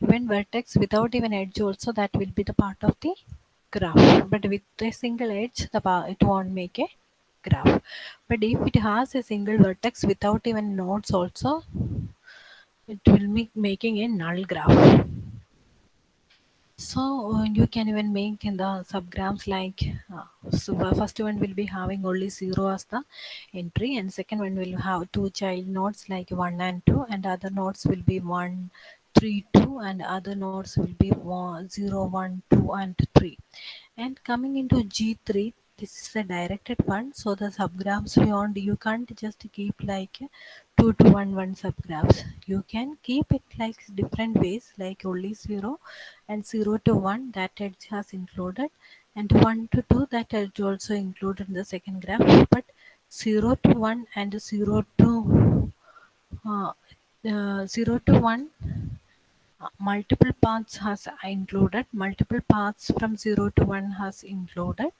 Even vertex without even edge also, that will be the part of the graph. But with a single edge, it won't make a graph. But if it has a single vertex without even nodes also, it will be making a null graph. So you can even make in the subgrams like so first one will be having only 0 as the entry, and second one will have two child nodes like 1 and 2, and other nodes will be 1 3 2, and other nodes will be 0 1 2 and 3. And coming into G3, this is a directed one. So the subgraphs beyond, you can't just keep like 2 to 1 1 subgraphs. You can keep it like different ways, like only 0 and 0 to 1 that edge has included, and 1 to 2 that edge also included in the second graph. But 0 to 1 and 0 to 1 multiple paths has included, multiple paths from 0 to 1 has included.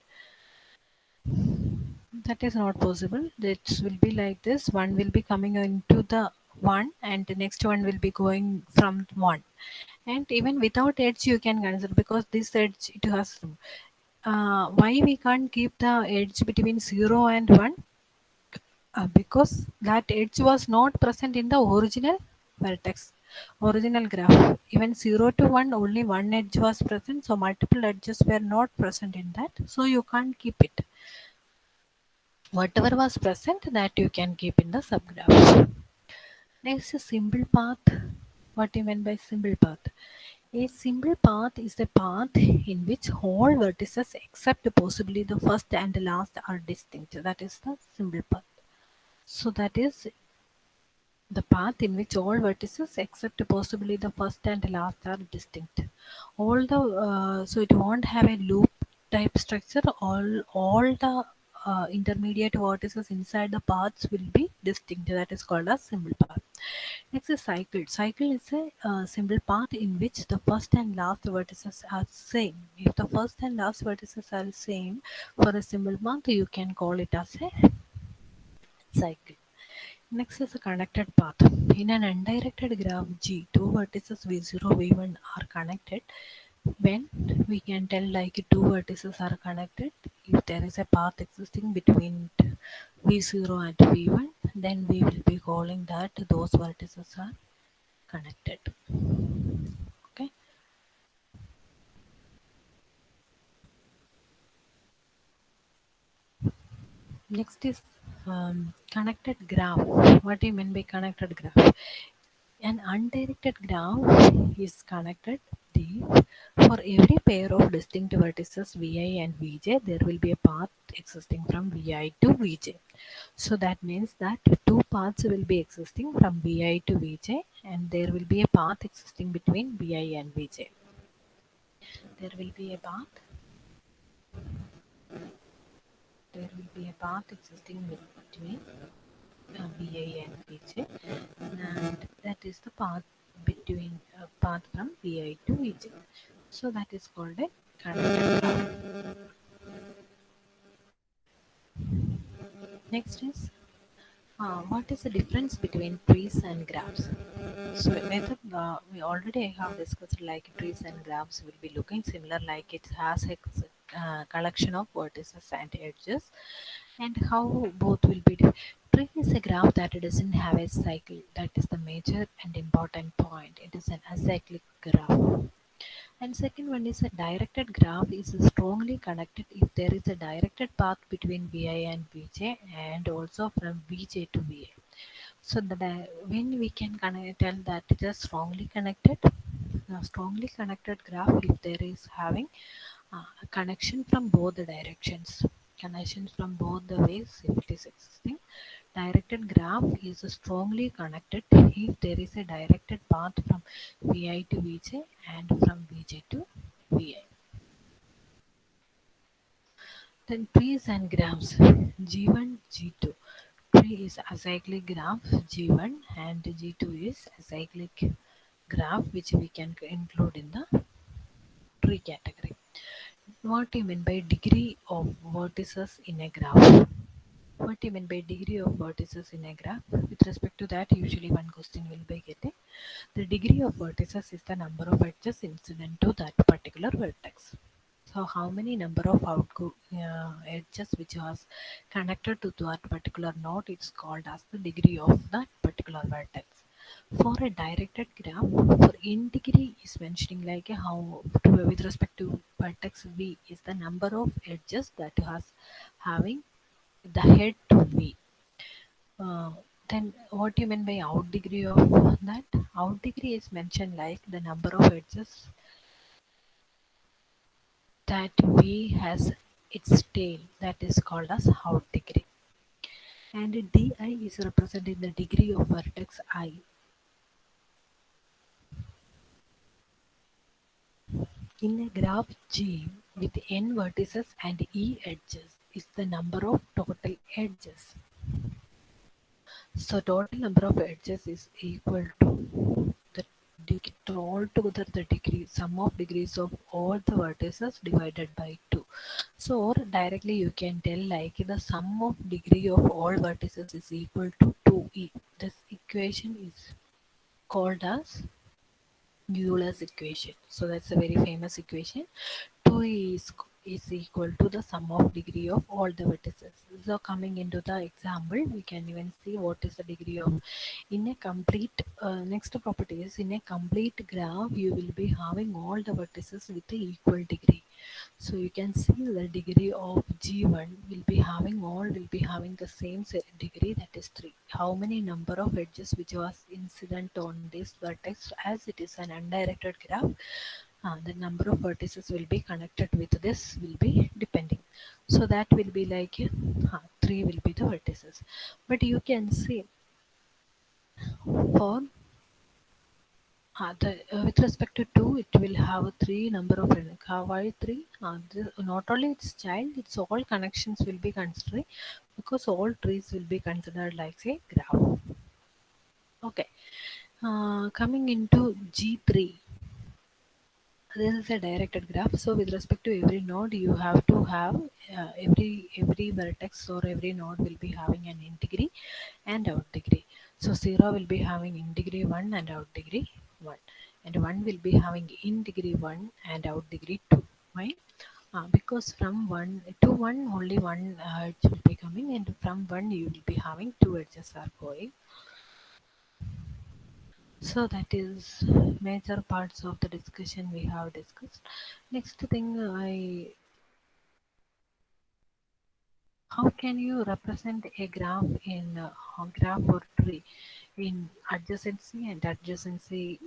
That is not possible. It will be like this: one will be coming into the one, and the next one will be going from one. And even without edge, you can consider, because this edge it has. Why we can't keep the edge between 0 and 1? Because that edge was not present in the original vertex, original graph. Even 0 to 1, only one edge was present, so multiple edges were not present in that, so you can't keep it. Whatever was present, that you can keep in the subgraph. Next is simple path. What do you mean by simple path? A simple path is a path in which all vertices except possibly the first and the last are distinct. That is the simple path. So that is the path in which all vertices except possibly the first and last are distinct. All the so it won't have a loop type structure. All the intermediate vertices inside the paths will be distinct. That is called as simple path. Next is cycle. Cycle is a simple path in which the first and last vertices are same. If the first and last vertices are same for a simple path, you can call it as a cycle. Next is a connected path. In an undirected graph G, two vertices V0, V1 are connected. When we can tell like two vertices are connected, if there is a path existing between V0 and V1, then we will be calling that those vertices are connected. Okay. Next is connected graph. What do you mean by connected graph? An undirected graph is connected deep. For every pair of distinct vertices Vi and Vj, there will be a path existing from Vi to Vj. So that means that two paths will be existing from Vi to Vj, and there will be a path existing between Vi and Vj. There will be a path. There will be a path existing between Vi and Vj, and that is the path between path from Vi to Vj. So that is called a connected graph. Next is what is the difference between trees and graphs? So method we already have discussed, like trees and graphs will be looking similar, like it has a collection of vertices and edges, and how both will be different. Tree is a graph that doesn't have a cycle. That is the major and important point. It is an acyclic graph. And second one is a directed graph is strongly connected if there is a directed path between Vi and Vj, and also from Vj to Va. So when we can tell that it is strongly connected, a strongly connected graph if there is having a connection from both the directions, connections from both the ways if it is existing. Directed graph is strongly connected if there is a directed path from Vi to Vj and from Vj to Vi. Then trees and graphs G1, G2. Tree is acyclic graph G1, and G2 is acyclic graph, which we can include in the tree category. What do you mean by degree of vertices in a graph? What do you mean by degree of vertices in a graph? With respect to that, usually one question will be getting. The degree of vertices is the number of edges incident to that particular vertex. So how many number of edges which was connected to that particular node, it's called as the degree of that particular vertex. For a directed graph, for in degree is mentioning like how with respect to vertex V is the number of edges that has having the head to V. Uh, then what do you mean by out degree of that? Out degree is mentioned like the number of edges that V has its tail, that is called as out degree. And Di is representing the degree of vertex I. In a graph G with n vertices and e edges is the number of total edges. So total number of edges is equal to the get all together the degree sum of degrees of all the vertices divided by 2. So or directly you can tell like the sum of degree of all vertices is equal to 2e. This equation is called as Euler's equation. So that's a very famous equation. 2 is equal to the sum of degree of all the vertices. So coming into the example, we can even see what is the degree of in a complete next property is in a complete graph you will be having all the vertices with the equal degree. So you can see the degree of G1 will be having all will be having the same degree, that is 3. How many number of edges which was incident on this vertex, as it is an undirected graph, the number of vertices will be connected with this will be depending. So that will be like 3 will be the vertices. But you can see for with respect to 2, it will have a 3 number of why 3? Not only its child, its all connections will be considered because all trees will be considered like say graph. Okay, coming into G3, this is a directed graph. So with respect to every node, you have to have every vertex or every node will be having an in degree and out degree. So 0 will be having in degree 1 and out degree 1, and 1 will be having in degree 1 and out degree 2. Why? Because from 1 to 1 only one edge will be coming, and from 1 you will be having 2 edges are going. So that is major parts of the discussion we have discussed. Next thing, how can you represent a graph in a graph or tree in adjacency and adjacency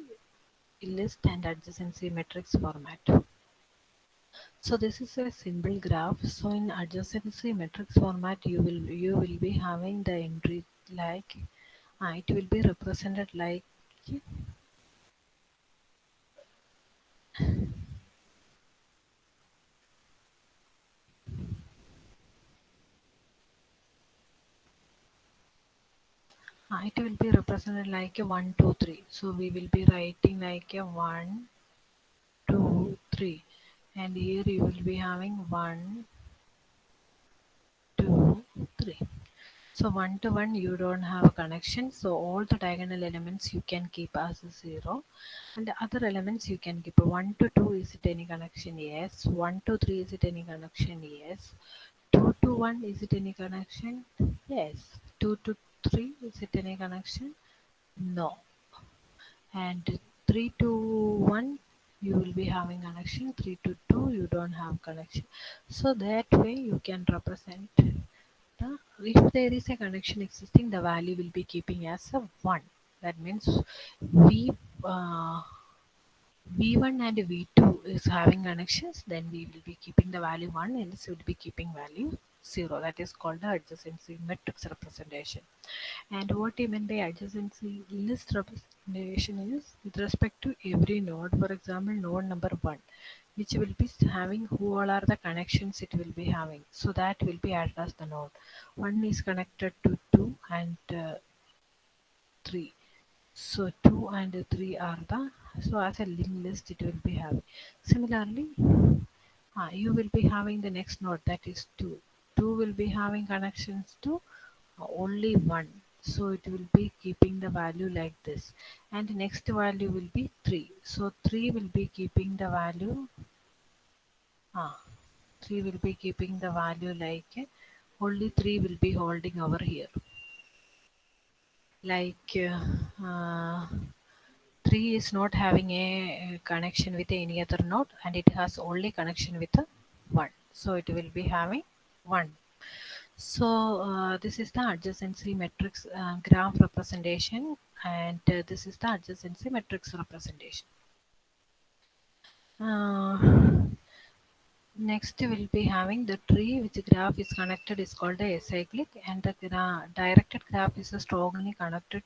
list and adjacency matrix format? So this is a simple graph. So in adjacency matrix format, you will be having the entry like it will be represented like it will be represented like a 1 2 3. So we will be writing like a 1 2 3, and here you will be having 1 2 3. So 1 to 1 you don't have a connection, so all the diagonal elements you can keep as a 0, and the other elements you can keep. 1 to 2, is it any connection? Yes. 1 to 3, is it any connection? Yes. 2 to 1, is it any connection? Yes. 2 to 3, is it any connection? No. And 3 to 1 you will be having connection, 3 to 2 you don't have connection. So that way you can represent the, if there is a connection existing, the value will be keeping as a 1. That means v uh, v1 and v2 is having connections, then we will be keeping the value 1 and this will be keeping value 0. That is called the adjacency matrix representation. And what you mean by adjacency list representation is with respect to every node. For example, node number 1, which will be having who all are the connections it will be having. So that will be added as the node. 1 is connected to 2 and 3. So 2 and 3 are the, so as a linked list it will be having. Similarly, you will be having the next node, that is 2. 2 will be having connections to only 1, so it will be keeping the value like this, and next value will be 3, so 3 will be keeping the value 3 will be keeping the value like only 3 will be holding over here, like 3 is not having a connection with any other node, and it has only connection with 1, so it will be having 1. So this is the adjacency matrix graph representation, and this is the adjacency matrix representation. Next we'll be having the tree which graph is connected is called a acyclic, and the directed graph is strongly connected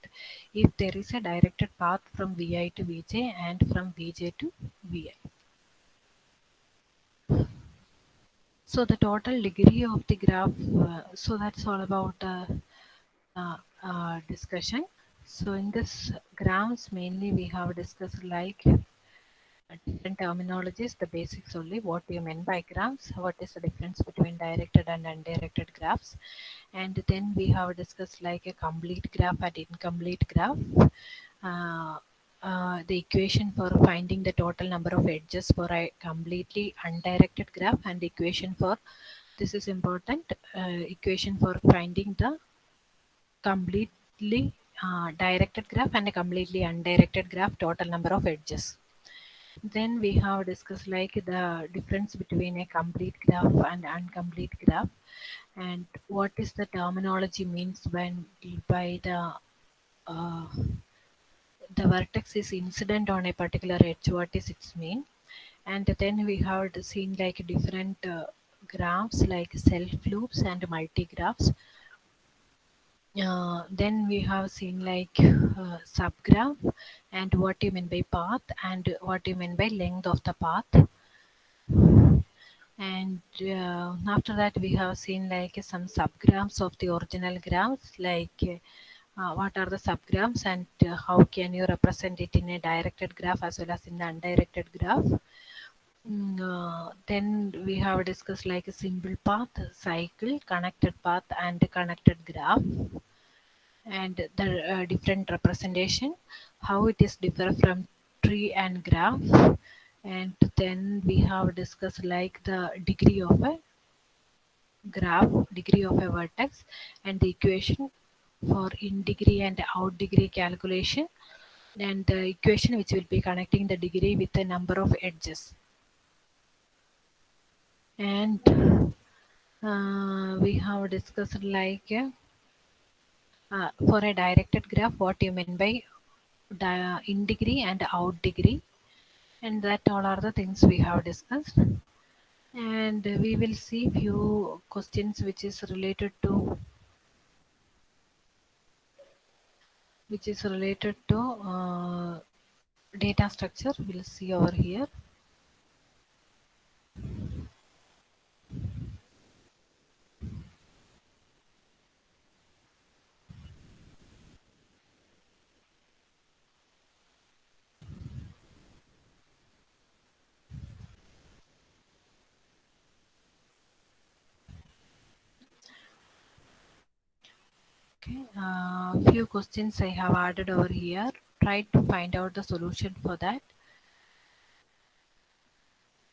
if there is a directed path from Vi to Vj and from Vj to Vi. So the total degree of the graph, so that's all about discussion. So in this graphs, mainly we have discussed like different terminologies, the basics only, what you mean by graphs, what is the difference between directed and undirected graphs, and then we have discussed like a complete graph and incomplete graph, uh, the equation for finding the total number of edges for a completely undirected graph, and the equation for, this is important, equation for finding the completely directed graph and a completely undirected graph total number of edges. Then we have discussed like the difference between a complete graph and incomplete graph, and what is the terminology means when by uh, the vertex is incident on a particular edge, what is its mean. And then we have seen like different graphs like self loops and multi graphs. Then we have seen like subgraph and what you mean by path and what you mean by length of the path. And after that we have seen like some subgraphs of the original graphs, like what are the subgraphs and how can you represent it in a directed graph as well as in the undirected graph. Then we have discussed like a simple path, cycle, connected path and connected graph, and the different representation, how it is differ from tree and graph. And then we have discussed like the degree of a graph, degree of a vertex, and the equation for in degree and out degree calculation, and the equation which will be connecting the degree with the number of edges. And we have discussed like for a directed graph what you mean by in degree and out degree, and that all are the things we have discussed. And we will see few questions which is related to data structure. We'll see over here. Okay, few questions I have added over here. Try to find out the solution for that.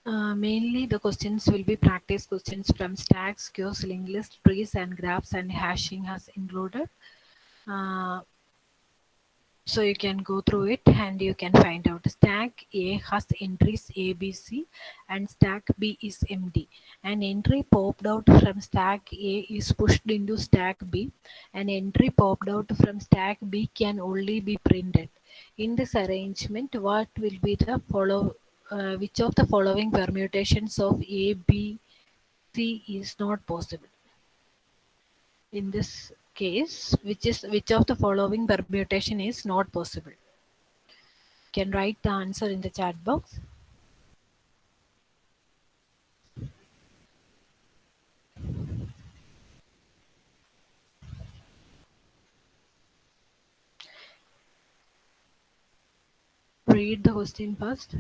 Mainly the questions will be practice questions from stacks, queues, linked list, trees and graphs, and hashing has included. Uh, so you can go through it and you can find out. Stack A has entries A, B, C, and stack B is empty. An entry popped out from stack A is pushed into stack B. An entry popped out from stack B can only be printed. In this arrangement, what will be the which of the following permutations of A, B, C is not possible? In this case, which of the following permutation is not possible? Can write the answer in the chat box. Read the question first.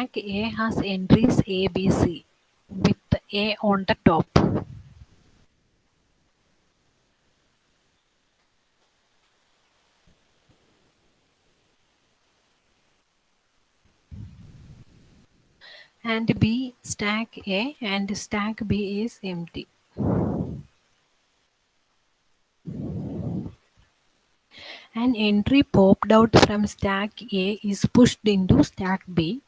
stack A has entries A, B, C with A on the top. And B stack A and stack B is empty. An entry popped out from stack A is pushed into stack B.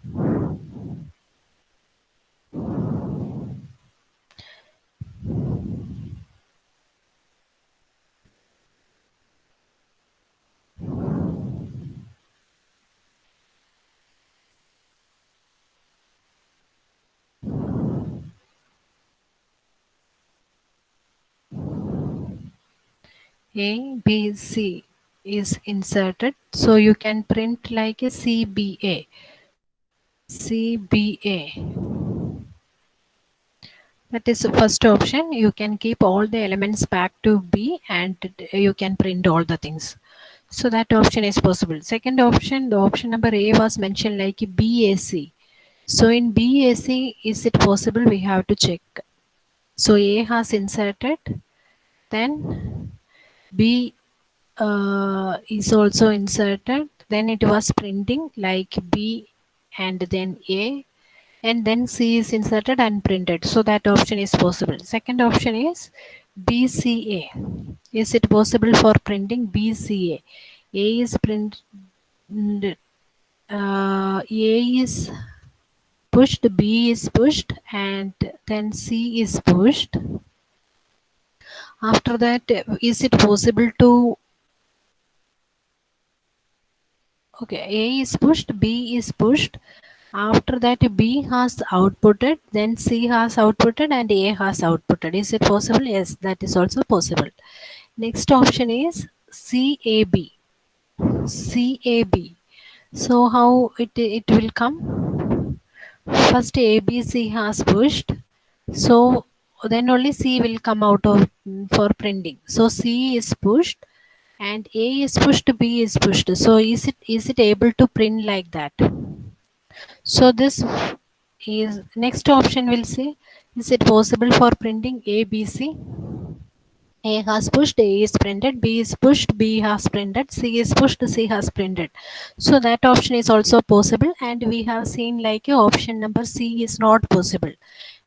A, B, C is inserted. So you can print like a CBA. CBA. That is the first option. You can keep all the elements back to B and you can print all the things. So that option is possible. Second option, the option number A was mentioned like BAC. So in BAC, is it possible? We have to check. So A has inserted, then B is also inserted, then it was printing like B and then A, and then C is inserted and printed. So that option is possible. Second option is BCA. Is it possible for printing BCA? A is printed, A is pushed, B is pushed, and then C is pushed. After that, is it possible to, okay, A is pushed, B is pushed. After that, B has outputted, then C has outputted, and A has outputted. Is it possible? Yes, that is also possible. Next option is CAB. CAB. So how it will come? First ABC has pushed, so then only C will come out of for printing. So C is pushed and A is pushed, B is pushed. So is it able to print like that? So this is next option will say, is it possible for printing A, B, C? A has pushed, A is printed, B is pushed, B has printed, C is pushed, C has printed. So that option is also possible, and we have seen like a option number C is not possible.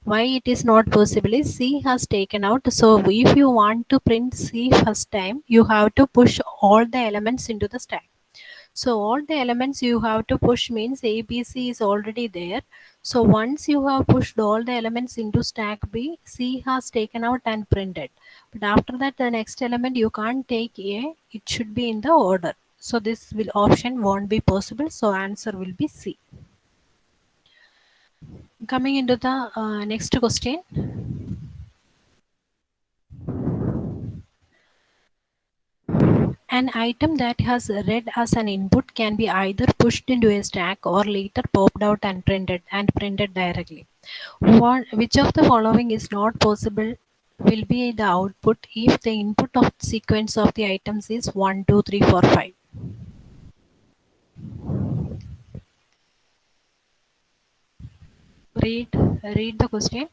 Why it is not possible is C has taken out. So if you want to print C first time, you have to push all the elements into the stack. So all the elements you have to push means ABC is already there. So once you have pushed all the elements into stack B, C has taken out and printed. But after that, the next element you can't take A, it should be in the order. So this will option won't be possible. So answer will be C. Coming into the next question. An item that has red as an input can be either pushed into a stack or later popped out and printed directly. Which of the following is not possible will be the output if the input of sequence of the items is 1, 2, 3, 4, 5. Read the question.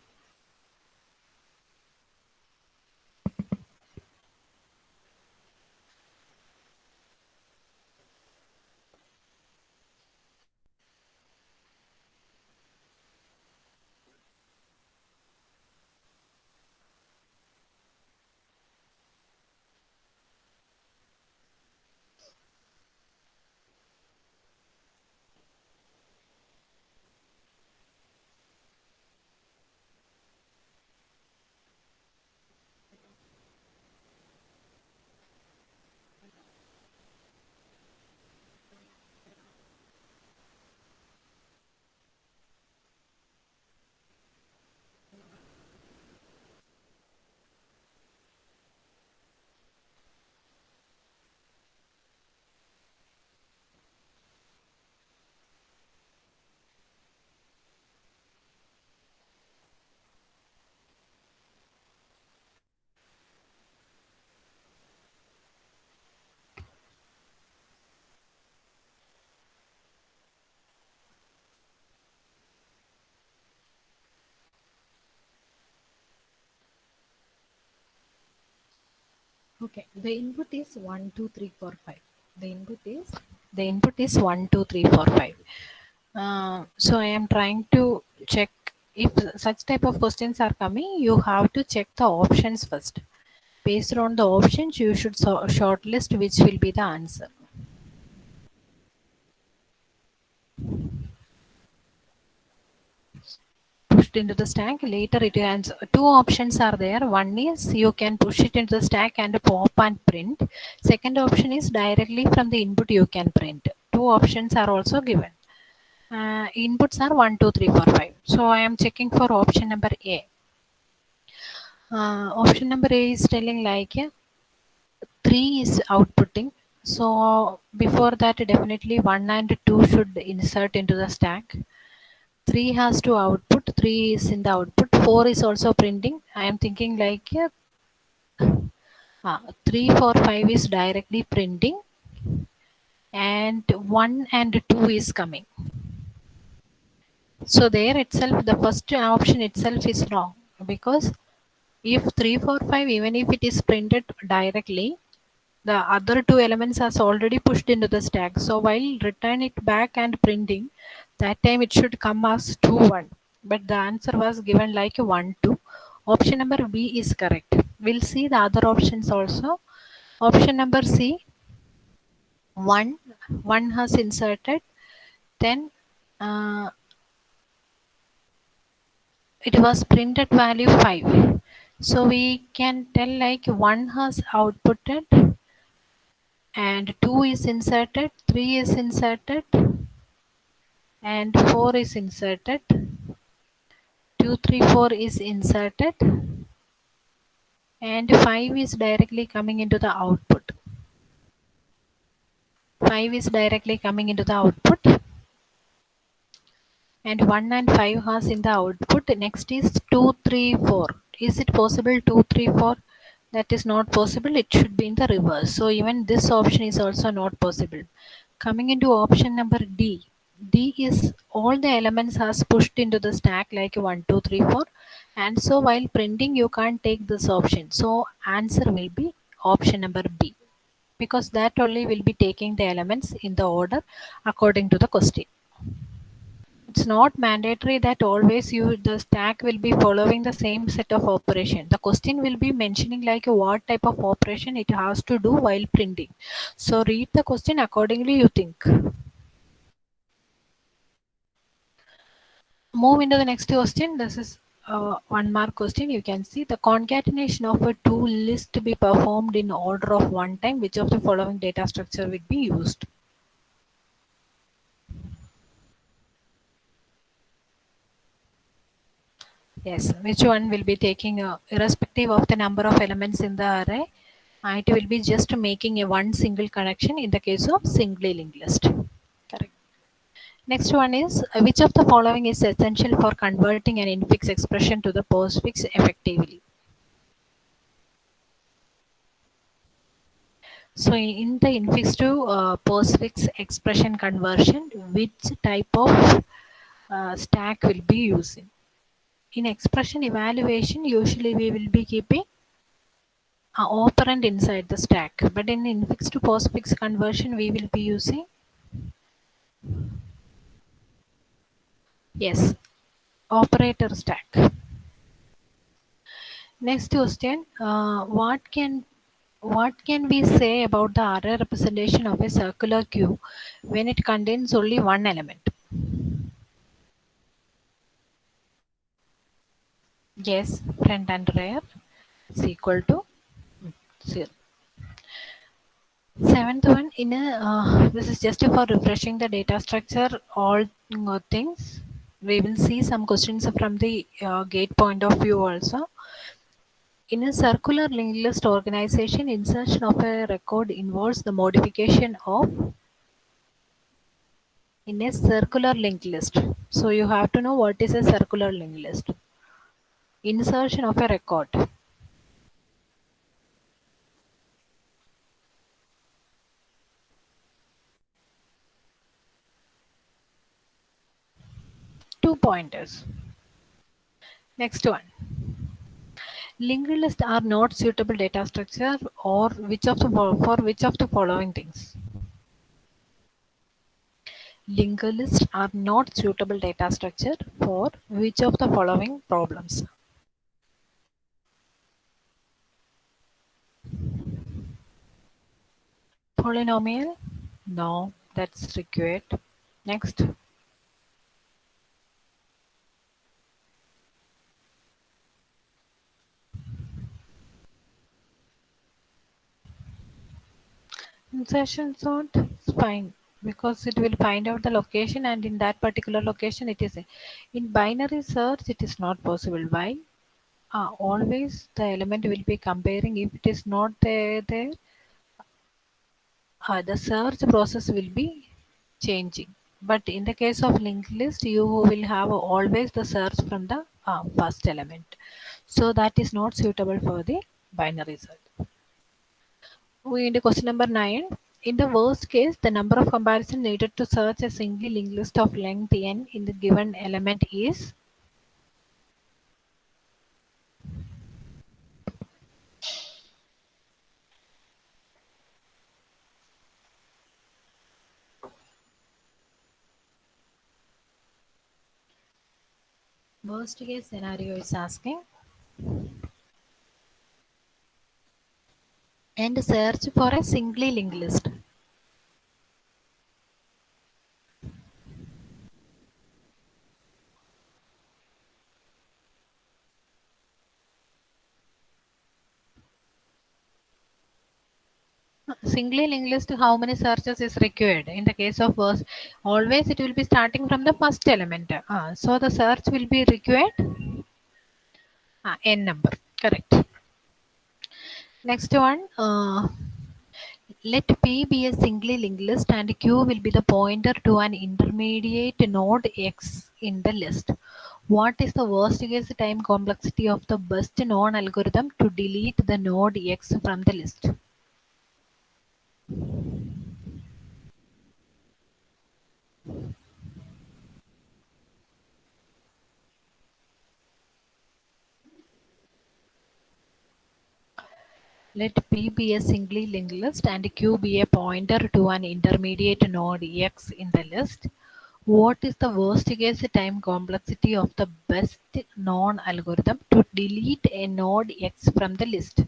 Okay, the input is 1, 2, 3, 4, 5. The input is 1, 2, 3, 4, 5. So I am trying to check if such type of questions are coming. You have to check the options first. Based on the options, you should shortlist which will be the answer. Pushed into the stack. Later, it has two options are there. One is you can push it into the stack and pop and print. Second option is directly from the input you can print. Two options are also given. Inputs are 1, 2, 3, 4, 5. So I am checking for option number A. Option number A is telling like 3 is outputting. So before that, definitely 1 and 2 should insert into the stack. 3 has to output, 3 is in the output, 4 is also printing. I am thinking like 3, 4, 5 is directly printing, and 1 and 2 is coming. So there itself, the first option itself is wrong, because if 3, 4, 5, even if it is printed directly, the other two elements has already pushed into the stack. So while return it back and printing, that time it should come as 2, 1. But the answer was given like 1, 2. Option number B is correct. We'll see the other options also. Option number C, 1, 1 has inserted. Then uh, it was printed value 5. So we can tell like 1 has outputted and 2 is inserted, 3 is inserted, and 4 is inserted. 2, 3, 4 is inserted, and 5 is directly coming into the output. 5 is directly coming into the output, and 1 and 5 has in the output. Next is 2, 3, 4. Is it possible 2, 3, 4? That is not possible. It should be in the reverse. So even this option is also not possible. Coming into option number D. D is all the elements has pushed into the stack like 1, 2, 3, 4. And so while printing, you can't take this option. So answer will be option number B, because that only will be taking the elements in the order according to the question. It's not mandatory that always the stack will be following the same set of operation. The question will be mentioning like what type of operation it has to do while printing. So read the question accordingly, you think. Move into the next question. This is a 1 mark question. You can see the concatenation of a two list to be performed in order of one time. Which of the following data structure will be used? Yes, which one will be taking irrespective of the number of elements in the array? It will be just making a one single connection in the case of singly linked list. Correct. Next one is which of the following is essential for converting an infix expression to the postfix effectively? So in the infix to postfix expression conversion, which type of stack will be using? In expression evaluation, usually we will be keeping operand inside the stack, but in infix to postfix conversion, we will be using, yes, operator stack. Next question, what can we say about the array representation of a circular cube when it contains only one element? Yes, front and rear is equal to 0. Seventh one, in a this is just for refreshing the data structure, all things. We will see some questions from the gate point of view also. In a circular linked list organization, insertion of a record involves the modification of in a circular linked list. So you have to know what is a circular linked list. Insertion of a record. 2 pointers. Next one. Linked lists are not suitable data structure or for which of the following things? Linked lists are not suitable data structure for which of the following problems? Polynomial? No, that's required. Next. Insertion sort is fine because it will find out the location, and in that particular location it is in binary search it is not possible. Why? Always the element will be comparing. If it is not there, the search process will be changing. But in the case of linked list, you will have always the search from the first element. So that is not suitable for the binary search. We into question number 9. In the worst case, the number of comparisons needed to search a single linked list of length n in the given element is. Worst case scenario is asking, and search for a singly linked list. Singly linked list, how many searches is required? In the case of verse, always it will be starting from the first element. So the search will be required n number. Correct. Next one. Let P be a singly linked list and Q will be the pointer to an intermediate node X in the list. What is the worst case time complexity of the best known algorithm to delete the node X from the list? Let P be a singly linked list and Q be a pointer to an intermediate node X in the list. What is the worst case time complexity of the best known algorithm to delete a node X from the list?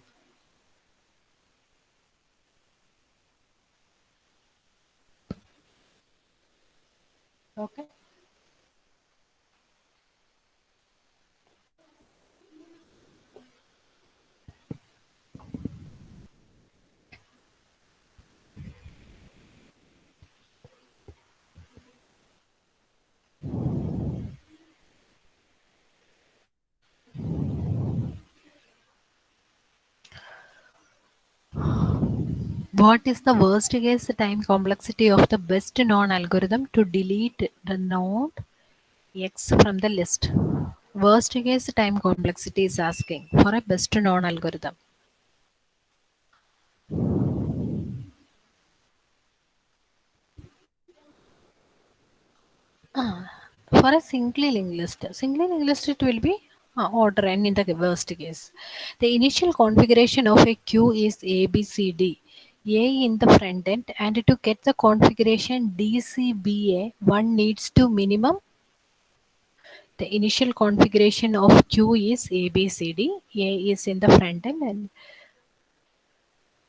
Okay. What is the worst case time complexity of the best known algorithm to delete the node X from the list? Worst case time complexity is asking for a best known algorithm. For a singly linked list it will be order n in the worst case. The initial configuration of a queue is A, B, C, D. A in the front end, and to get the configuration D, C, B, A, one needs to minimum. The initial configuration of queue is A, B, C, D. A is in the front end, and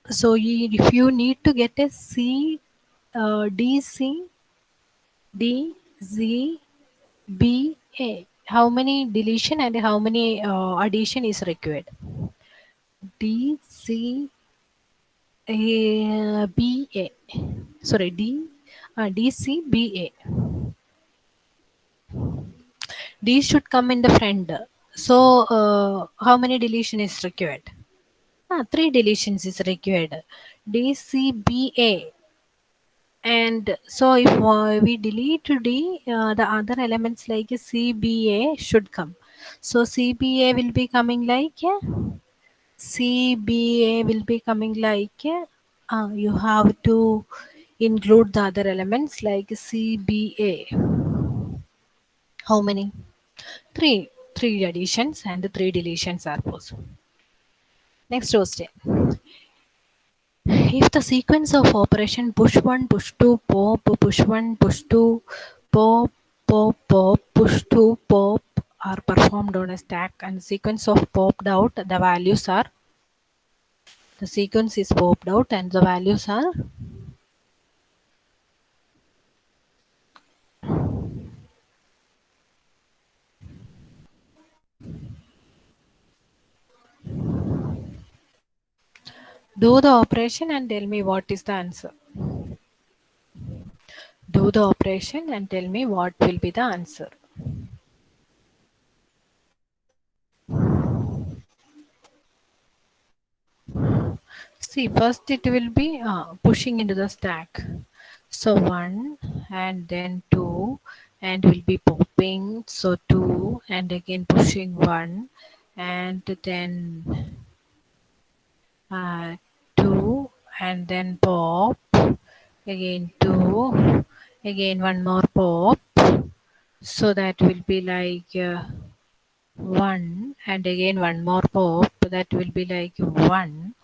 so if you need to get a C, D, C, D, Z, B, A, how many deletion and how many addition is required? D, C, A, B, A. Sorry, D, C, B, A. D should come in the front. So, how many deletion is required? Three deletions is required. D, C, B, A. And so if we delete D, the other elements like C, B, A should come. So C, B, A will be coming like C, B, A will be coming like you have to include the other elements like C, B, A. How many? Three. Three additions and three deletions are possible. Next question. If the sequence of operation push 1, push 2, pop, push 1, push 2, pop, pop, pop, push 2, pop are performed on a stack and sequence of popped out, the sequence is popped out and the values are do the operation and tell me what is the answer. Do the operation and tell me what will be the answer. See, first it will be pushing into the stack. So 1 and then 2 and will be popping. So 2 and again pushing 1 and then 2 and then pop. Again 2. Again one more pop. So that will be like 1 and again one more pop. That will be like 1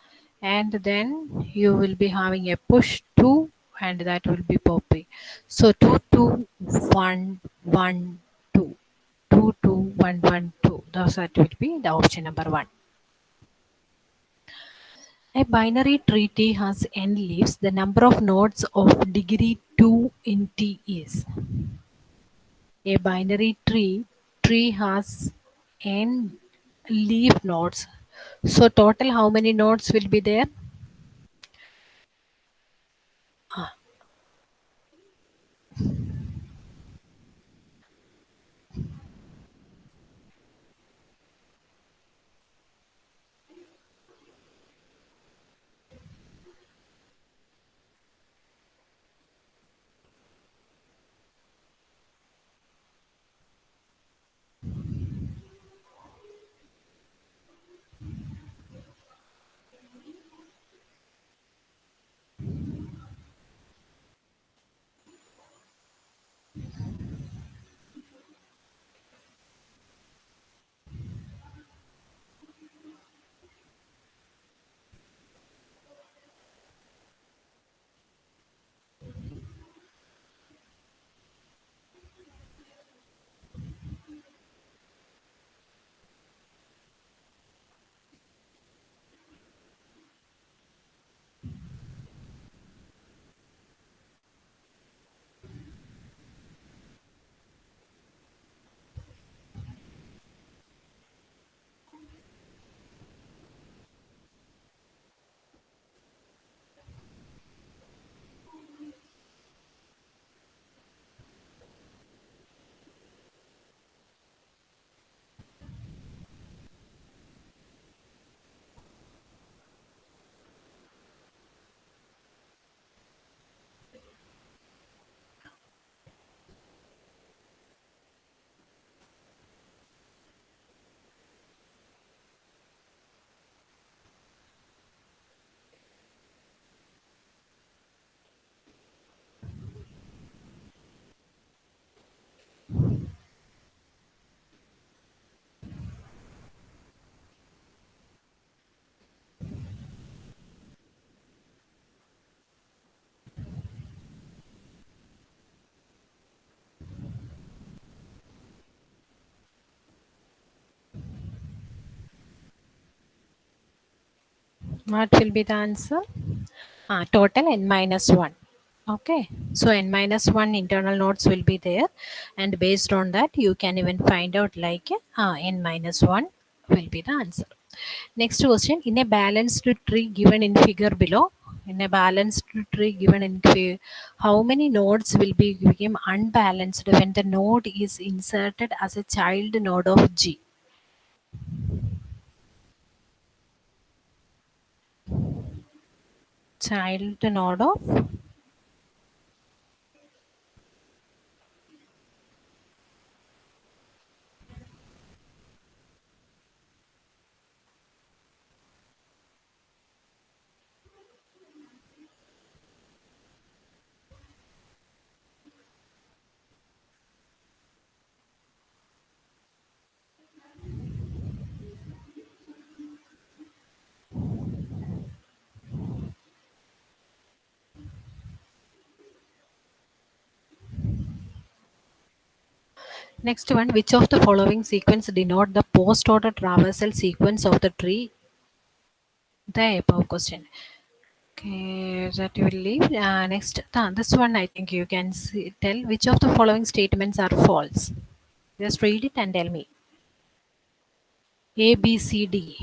and then you will be having a push 2 and that will be popping. So 2 2 1 1 2 2 2 1 1 2. Those that will be the option number 1. A binary tree has n leaves. The number of nodes of degree 2 in T is. A binary tree has n leaf nodes. So total how many nodes will be there? What will be the answer? Total n minus 1. Okay, so n minus 1 internal nodes will be there, and based on that, you can even find out like n minus 1 will be the answer. Next question. In a balanced tree given in figure below, in a balanced tree given in how many nodes will be become unbalanced when the node is inserted as a child node of G? Child node of Next one, which of the following sequence denote the post-order traversal sequence of the tree? The above question. Okay, that you will leave. Next, this one I think you can tell which of the following statements are false. Just read it and tell me. A, B, C, D.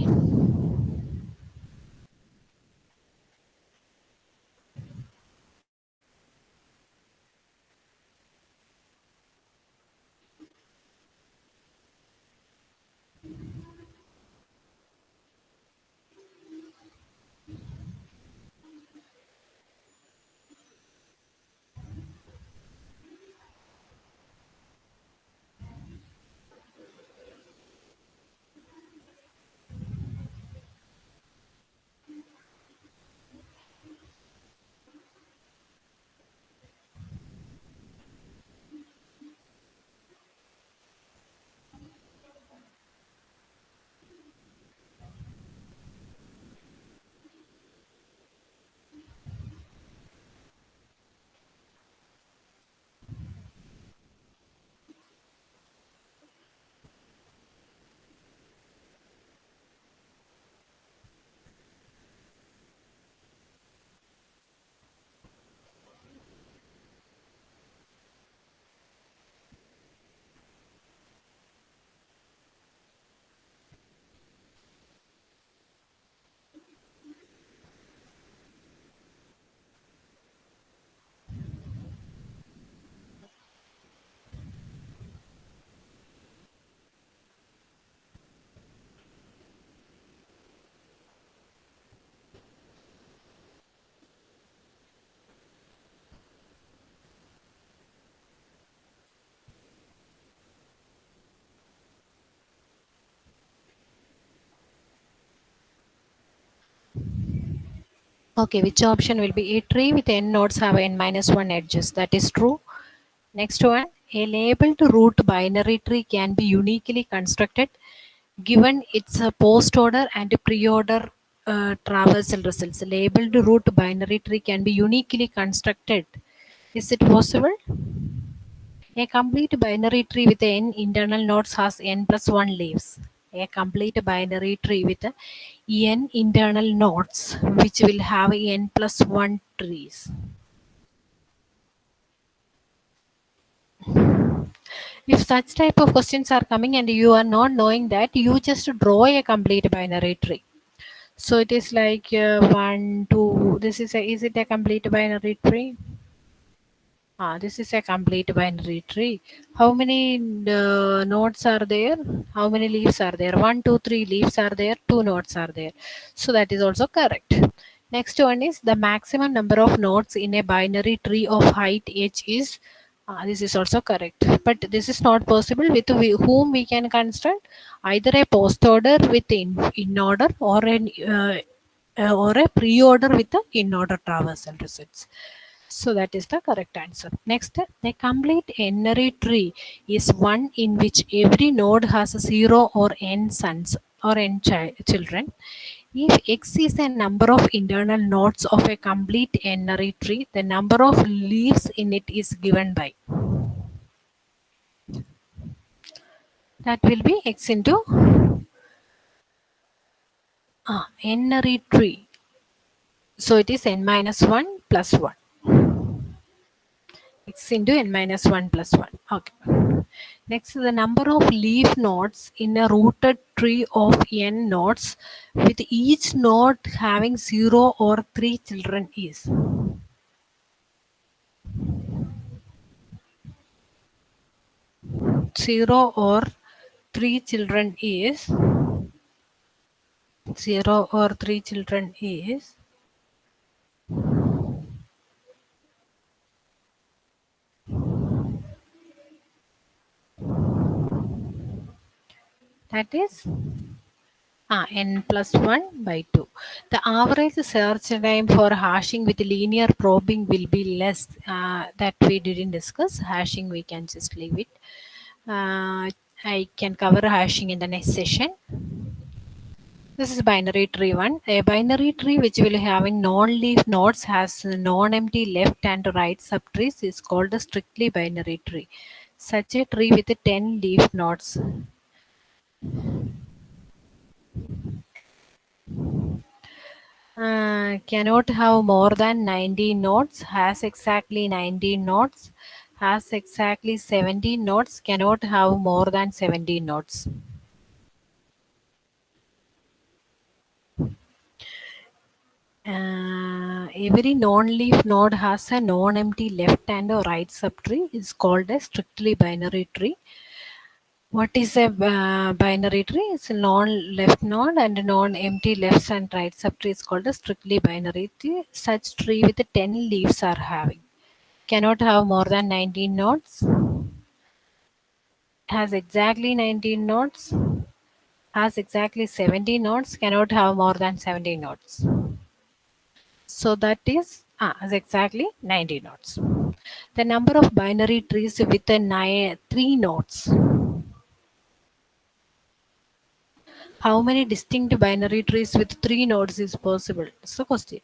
Okay, which option will be? A tree with n nodes have n minus 1 edges. That is true. Next one, a labeled root binary tree can be uniquely constructed given its post order and pre-order traversal results. Labeled root binary tree can be uniquely constructed. Is it possible? A complete binary tree with n internal nodes has n plus 1 leaves. A complete binary tree with n internal nodes which will have n plus 1 trees. If such type of questions are coming and you are not knowing that, you just draw a complete binary tree. So it is like 1, 2. Is it a complete binary tree? This is a complete binary tree. How many nodes are there? How many leaves are there? 1, 2, 3 leaves are there. 2 nodes are there. So that is also correct. Next one is the maximum number of nodes in a binary tree of height h is. This is also correct. But this is not possible with whom we can construct either a post order with in order or a pre-order with the in order traversal results. So that is the correct answer. Next, a complete n-ary tree is one in which every node has 0 or n sons or n children. If x is a number of internal nodes of a complete n-ary tree, the number of leaves in it is given by. That will be x into n-ary tree. So it is n minus 1 plus 1. X into n minus 1 plus 1. Okay. Next, the number of leaf nodes in a rooted tree of n nodes with each node having 0 or 3 children is. 0 or 3 children is. 0 or 3 children is. That is n plus 1 by 2. The average search time for hashing with linear probing will be less. That we didn't discuss. Hashing we can just leave it. I can cover hashing in the next session. This is binary tree one. A binary tree which will having non-leaf nodes has non-empty left and right subtrees is called a strictly binary tree. Such a tree with 10 leaf nodes cannot have more than 90 nodes, has exactly 90 nodes, has exactly 70 nodes, cannot have more than 70 nodes. Every non-leaf node has a non-empty left and a right subtree is called a strictly binary tree. What is a binary tree? It's a non-left node and a non-empty left and right subtree is called a strictly binary tree. Such tree with 10 leaves are having. Cannot have more than 19 nodes. Has exactly 19 nodes. Has exactly 70 nodes. Cannot have more than 70 nodes. So that is exactly 90 nodes. The number of binary trees with a 3 nodes. How many distinct binary trees with 3 nodes is possible? It's the question.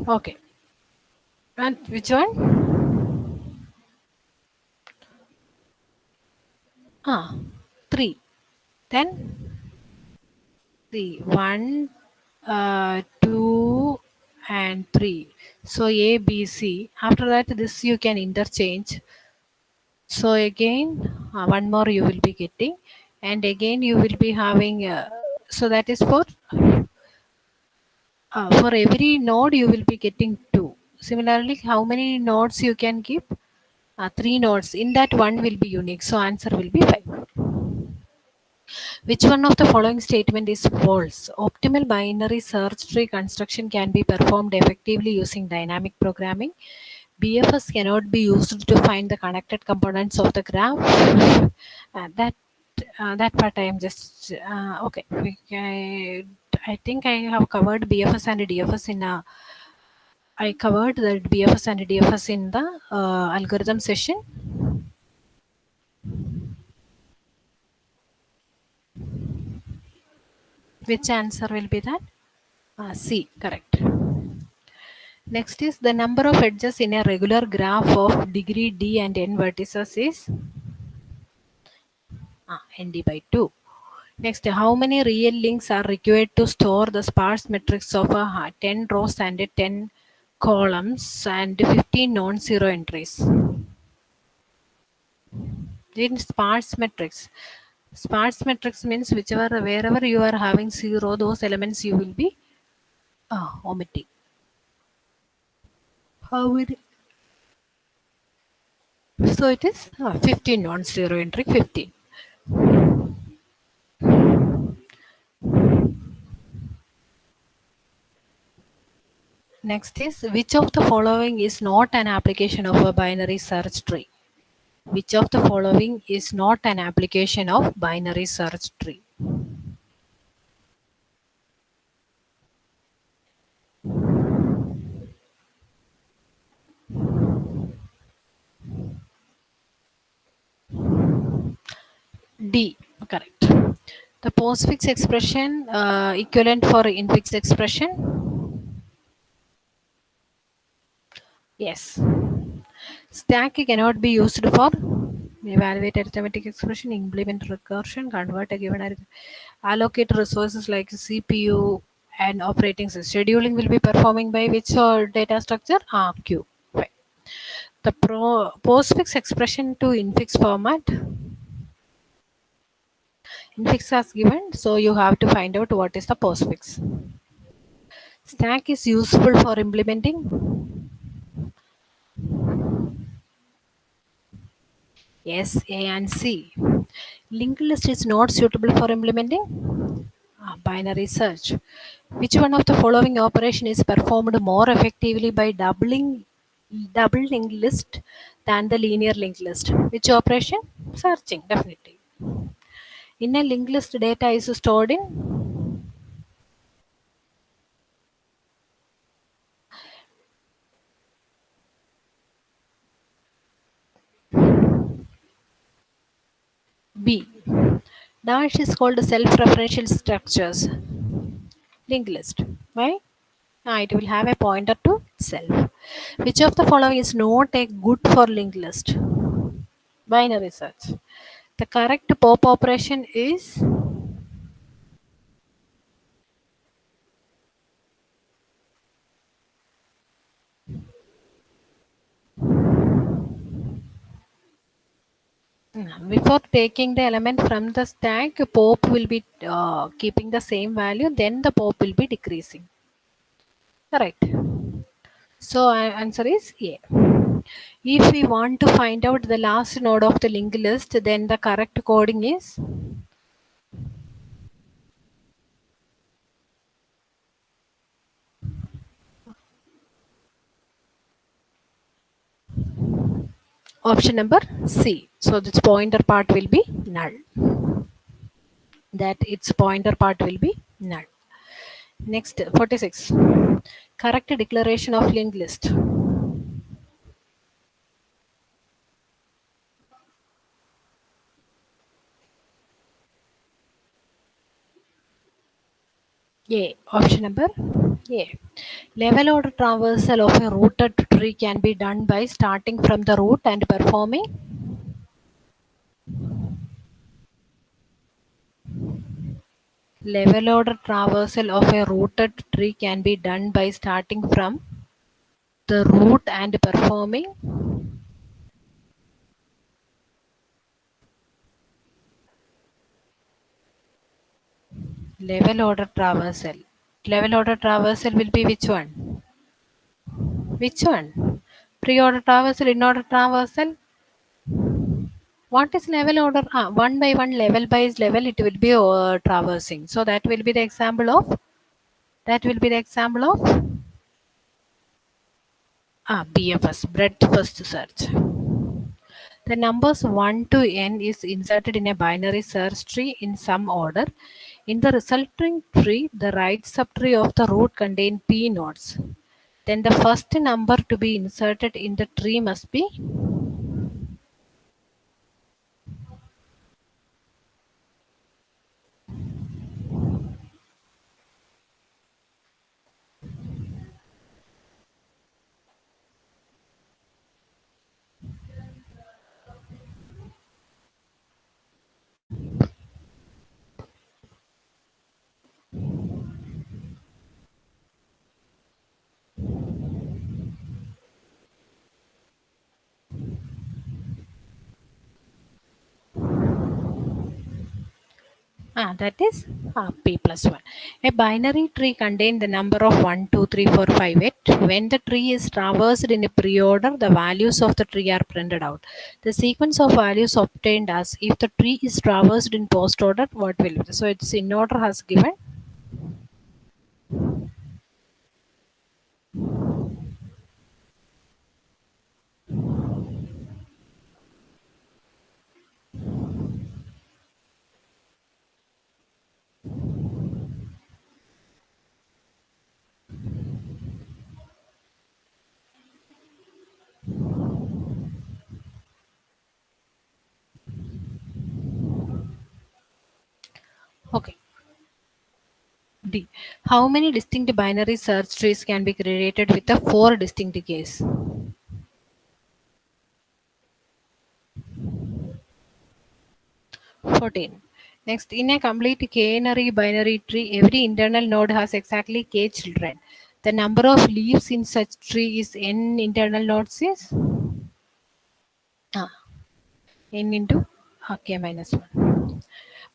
Okay. And which one? 3. Then 3. 1, 2, and 3. So A, B, C. After that, this you can interchange. So again, one more you will be getting, and again you will be having. So that is for every node you will be getting 2. Similarly, how many nodes you can keep? 3 nodes. In that one will be unique. So answer will be 5. Which one of the following statement is false? Optimal binary search tree construction can be performed effectively using dynamic programming. BFS cannot be used to find the connected components of the graph. That part I am just okay. I think I have covered BFS and DFS in a. I covered the BFS and DFS in the algorithm session. Which answer will be that? C, correct. Next is the number of edges in a regular graph of degree d and n vertices is nd by 2. Next, how many real links are required to store the sparse matrix of 10 rows and 10 columns and 15 non-zero entries? In sparse matrix means whichever wherever you are having zero, those elements you will be omitting. How many? So it is 15 non-zero entry 15. Next is which of the following is not an application of a binary search tree? Which of the following is not an application of binary search tree? D, correct. The postfix expression equivalent for infix expression? Yes. Stack cannot be used for evaluate arithmetic expression, implement recursion, convert a given allocate resources like CPU and operating system. Scheduling will be performing by which data structure? Q. Right. The postfix expression to infix format. Infix as given, so you have to find out what is the postfix. Stack is useful for implementing. Yes, A and C. Linked list is not suitable for implementing binary search. Which one of the following operation is performed more effectively by double linked list than the linear linked list? Which operation? Searching, definitely. In a linked list, data is stored in B. Dash is called self-referential structures. Linked list. Why? It will have a pointer to itself. Which of the following is not a good for linked list? Binary search. The correct pop operation is before taking the element from the stack, pop will be keeping the same value, then the pop will be decreasing. Correct. So answer is A. If we want to find out the last node of the linked list, then the correct coding is option number C. So this pointer part will be null. That its pointer part will be null. Next, 46. Correct declaration of linked list. A. Option number A. Level order traversal of a rooted tree can be done by starting from the root and performing. Level order traversal of a rooted tree can be done by starting from the root and performing. Level order traversal. Level order traversal will be which one? Which one? Pre-order traversal, in-order traversal. What is level order? One by one, level by level, it will be traversing. So that will be the example of. That will be the example of BFS, breadth first search. The numbers 1 to n is inserted in a binary search tree in some order. In the resulting tree, the right subtree of the root contains p nodes. Then the first number to be inserted in the tree must be. That is p plus 1. A binary tree contains the number of 1, 2, 3, 4, 5, 8. When the tree is traversed in a pre-order, the values of the tree are printed out. The sequence of values obtained as if the tree is traversed in post-order, what will be? So it's in order has given. Okay. D. How many distinct binary search trees can be created with the 4 distinct keys? 14. Next, in a complete k-nary binary tree, every internal node has exactly k children. The number of leaves in such tree is n internal nodes is ah, n into k minus 1.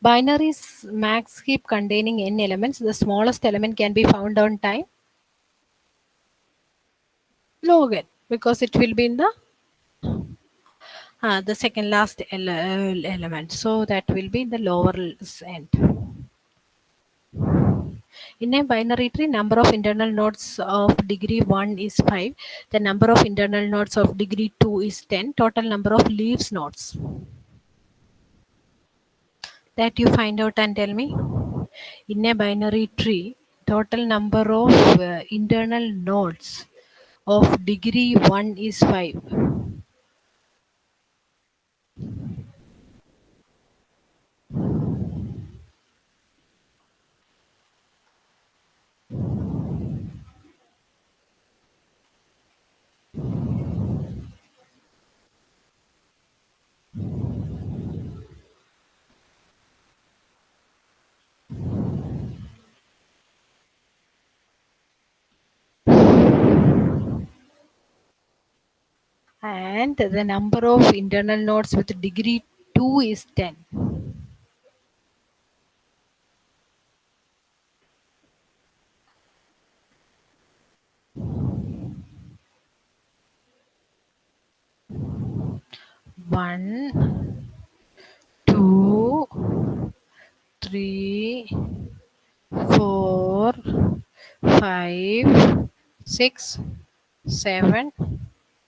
Binary's max heap containing n elements. The smallest element can be found on time log n because it will be in the second last element. So that will be the lower end. In a binary tree, number of internal nodes of degree 1 is 5. The number of internal nodes of degree 2 is 10. Total number of leaves nodes. That you find out and tell me. In a binary tree, total number of internal nodes of degree 1 is 5. and the number of internal nodes with degree 2 is 10. One, two, three, four, five, six, seven,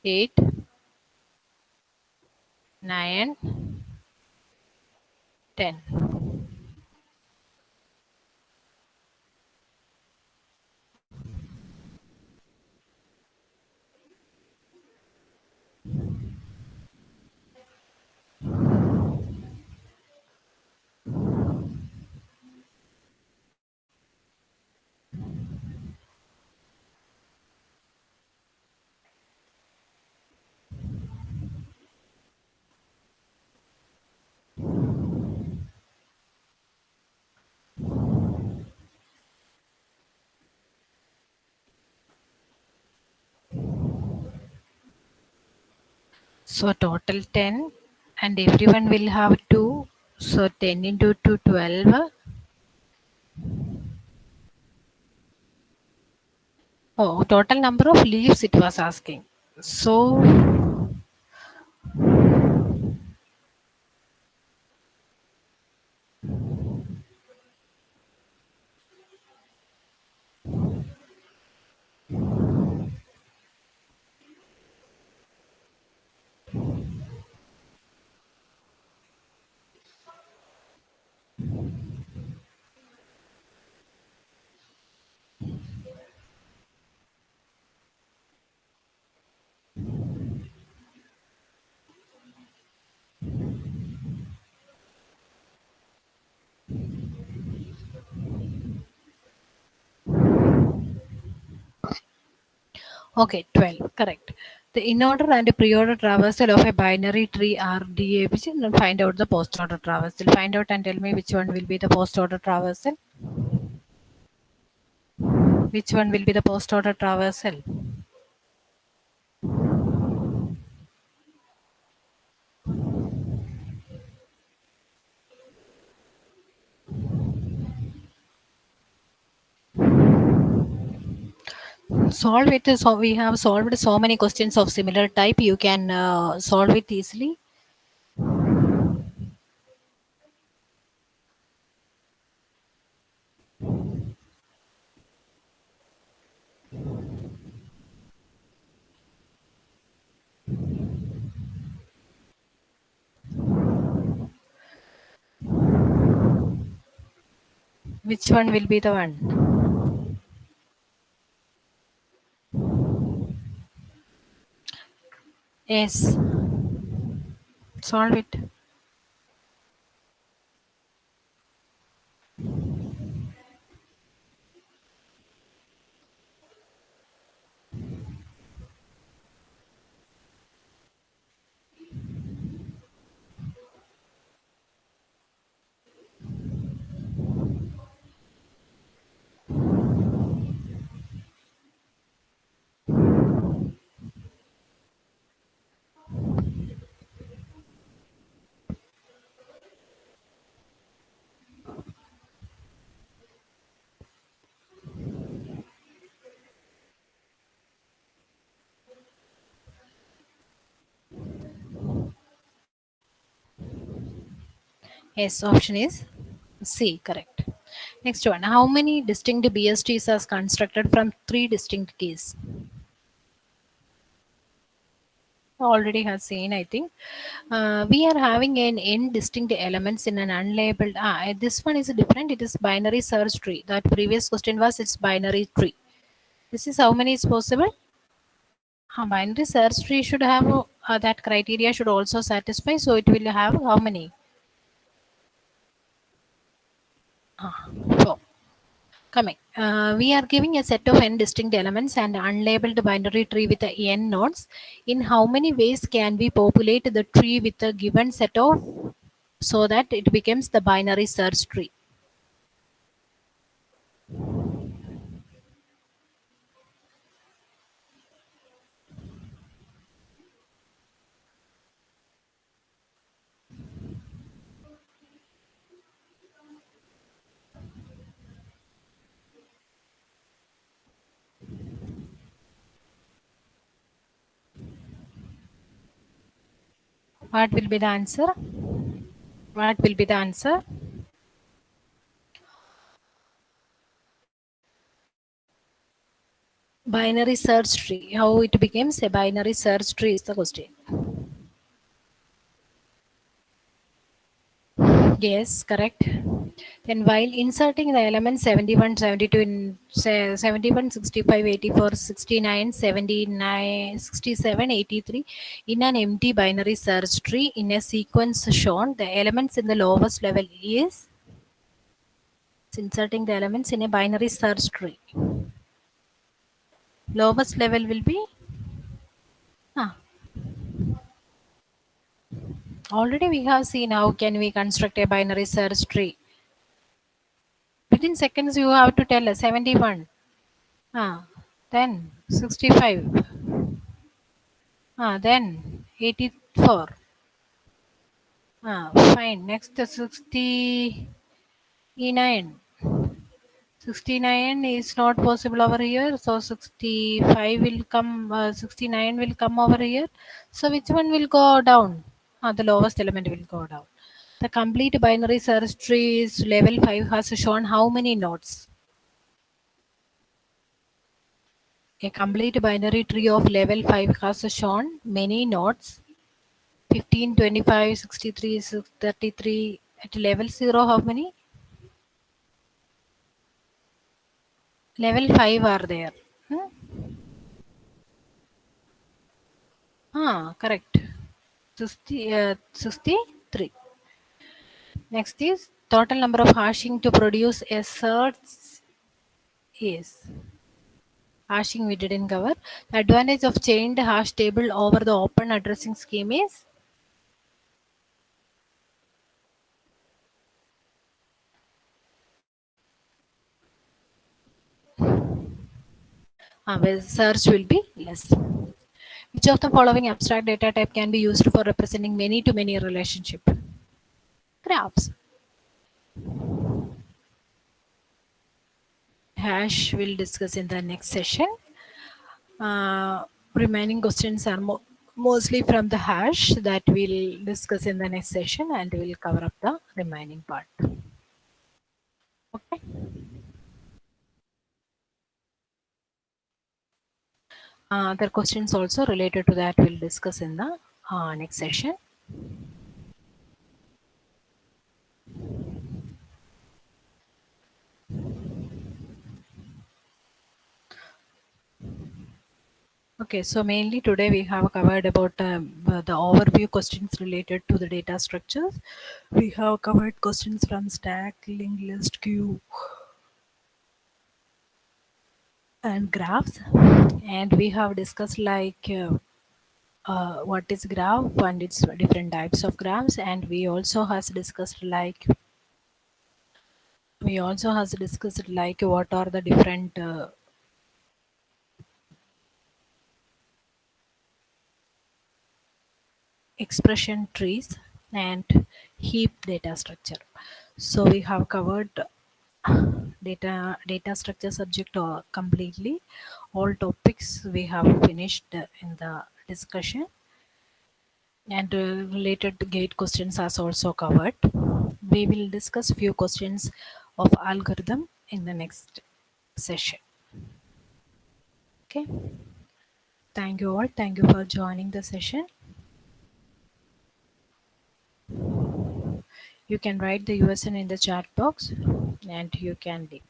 eight, nine, 10. So total 10, and everyone will have 2. So 10 into 2, 12. Oh, total number of leaves it was asking. So okay, 12, correct. The in-order and pre-order traversal of a binary tree are DABC. And find out the post-order traversal. Find out and tell me which one will be the post-order traversal. Which one will be the post-order traversal? Solve it. So we have solved so many questions of similar type. You can solve it easily. Which one will be the one? Yes, solve it. Yes, option is C, correct. Next one. How many distinct BSTs are constructed from three distinct keys? Already have seen, I think. We are having an n distinct elements in an unlabeled. This one is different. It is binary search tree. That previous question was it's binary tree. This is how many is possible? Binary search tree should have that criteria should also satisfy. So it will have how many? 4. Coming. We are giving a set of n distinct elements and unlabeled binary tree with the n nodes. In how many ways can we populate the tree with a given set of so that it becomes the binary search tree? What will be the answer? What will be the answer? Binary search tree. How it becomes a binary search tree is the question. Yes, correct. Then while inserting the elements 71, 72 in 71, 65, 84, 69, 79, 67, 83 in an empty binary search tree in a sequence shown, the elements in the lowest level is inserting the elements in a binary search tree. Lowest level will be ah, already we have seen how can we construct a binary search tree. Within seconds you have to tell us 71. Then 65. Then 84. Fine. Next 69. 69 is not possible over here. So 65 will come. 69 will come over here. So which one will go down? The lowest element will go down. The complete binary search tree is level 5 has shown how many nodes? A complete binary tree of level 5 has shown many nodes. 15, 25, 63, 33. At level 0, how many? Level 5 are there. Hmm? Correct. 63. Next is total number of hashing to produce a search is. Hashing we didn't cover. The advantage of chained hash table over the open addressing scheme is well, search will be less. Which of the following abstract data type can be used for representing many to many relationship? Graphs. Hash we'll discuss in the next session. Remaining questions are mostly from the hash that we'll discuss in the next session, and we'll cover up the remaining part. Okay. The questions also related to that we'll discuss in the next session. Okay, so mainly today we have covered about the overview questions related to the data structures. We have covered questions from stack, linked list, queue, and graphs, and we have discussed like what is graph and its different types of graphs, and we also has discussed like what are the different expression trees and heap data structure. So we have covered data structure subject completely. All topics we have finished in the discussion, and related to gate questions as also covered. We will discuss few questions of algorithm in the next session. Okay, thank you all, thank you for joining the session. You can write the USN in the chat box and you can leave.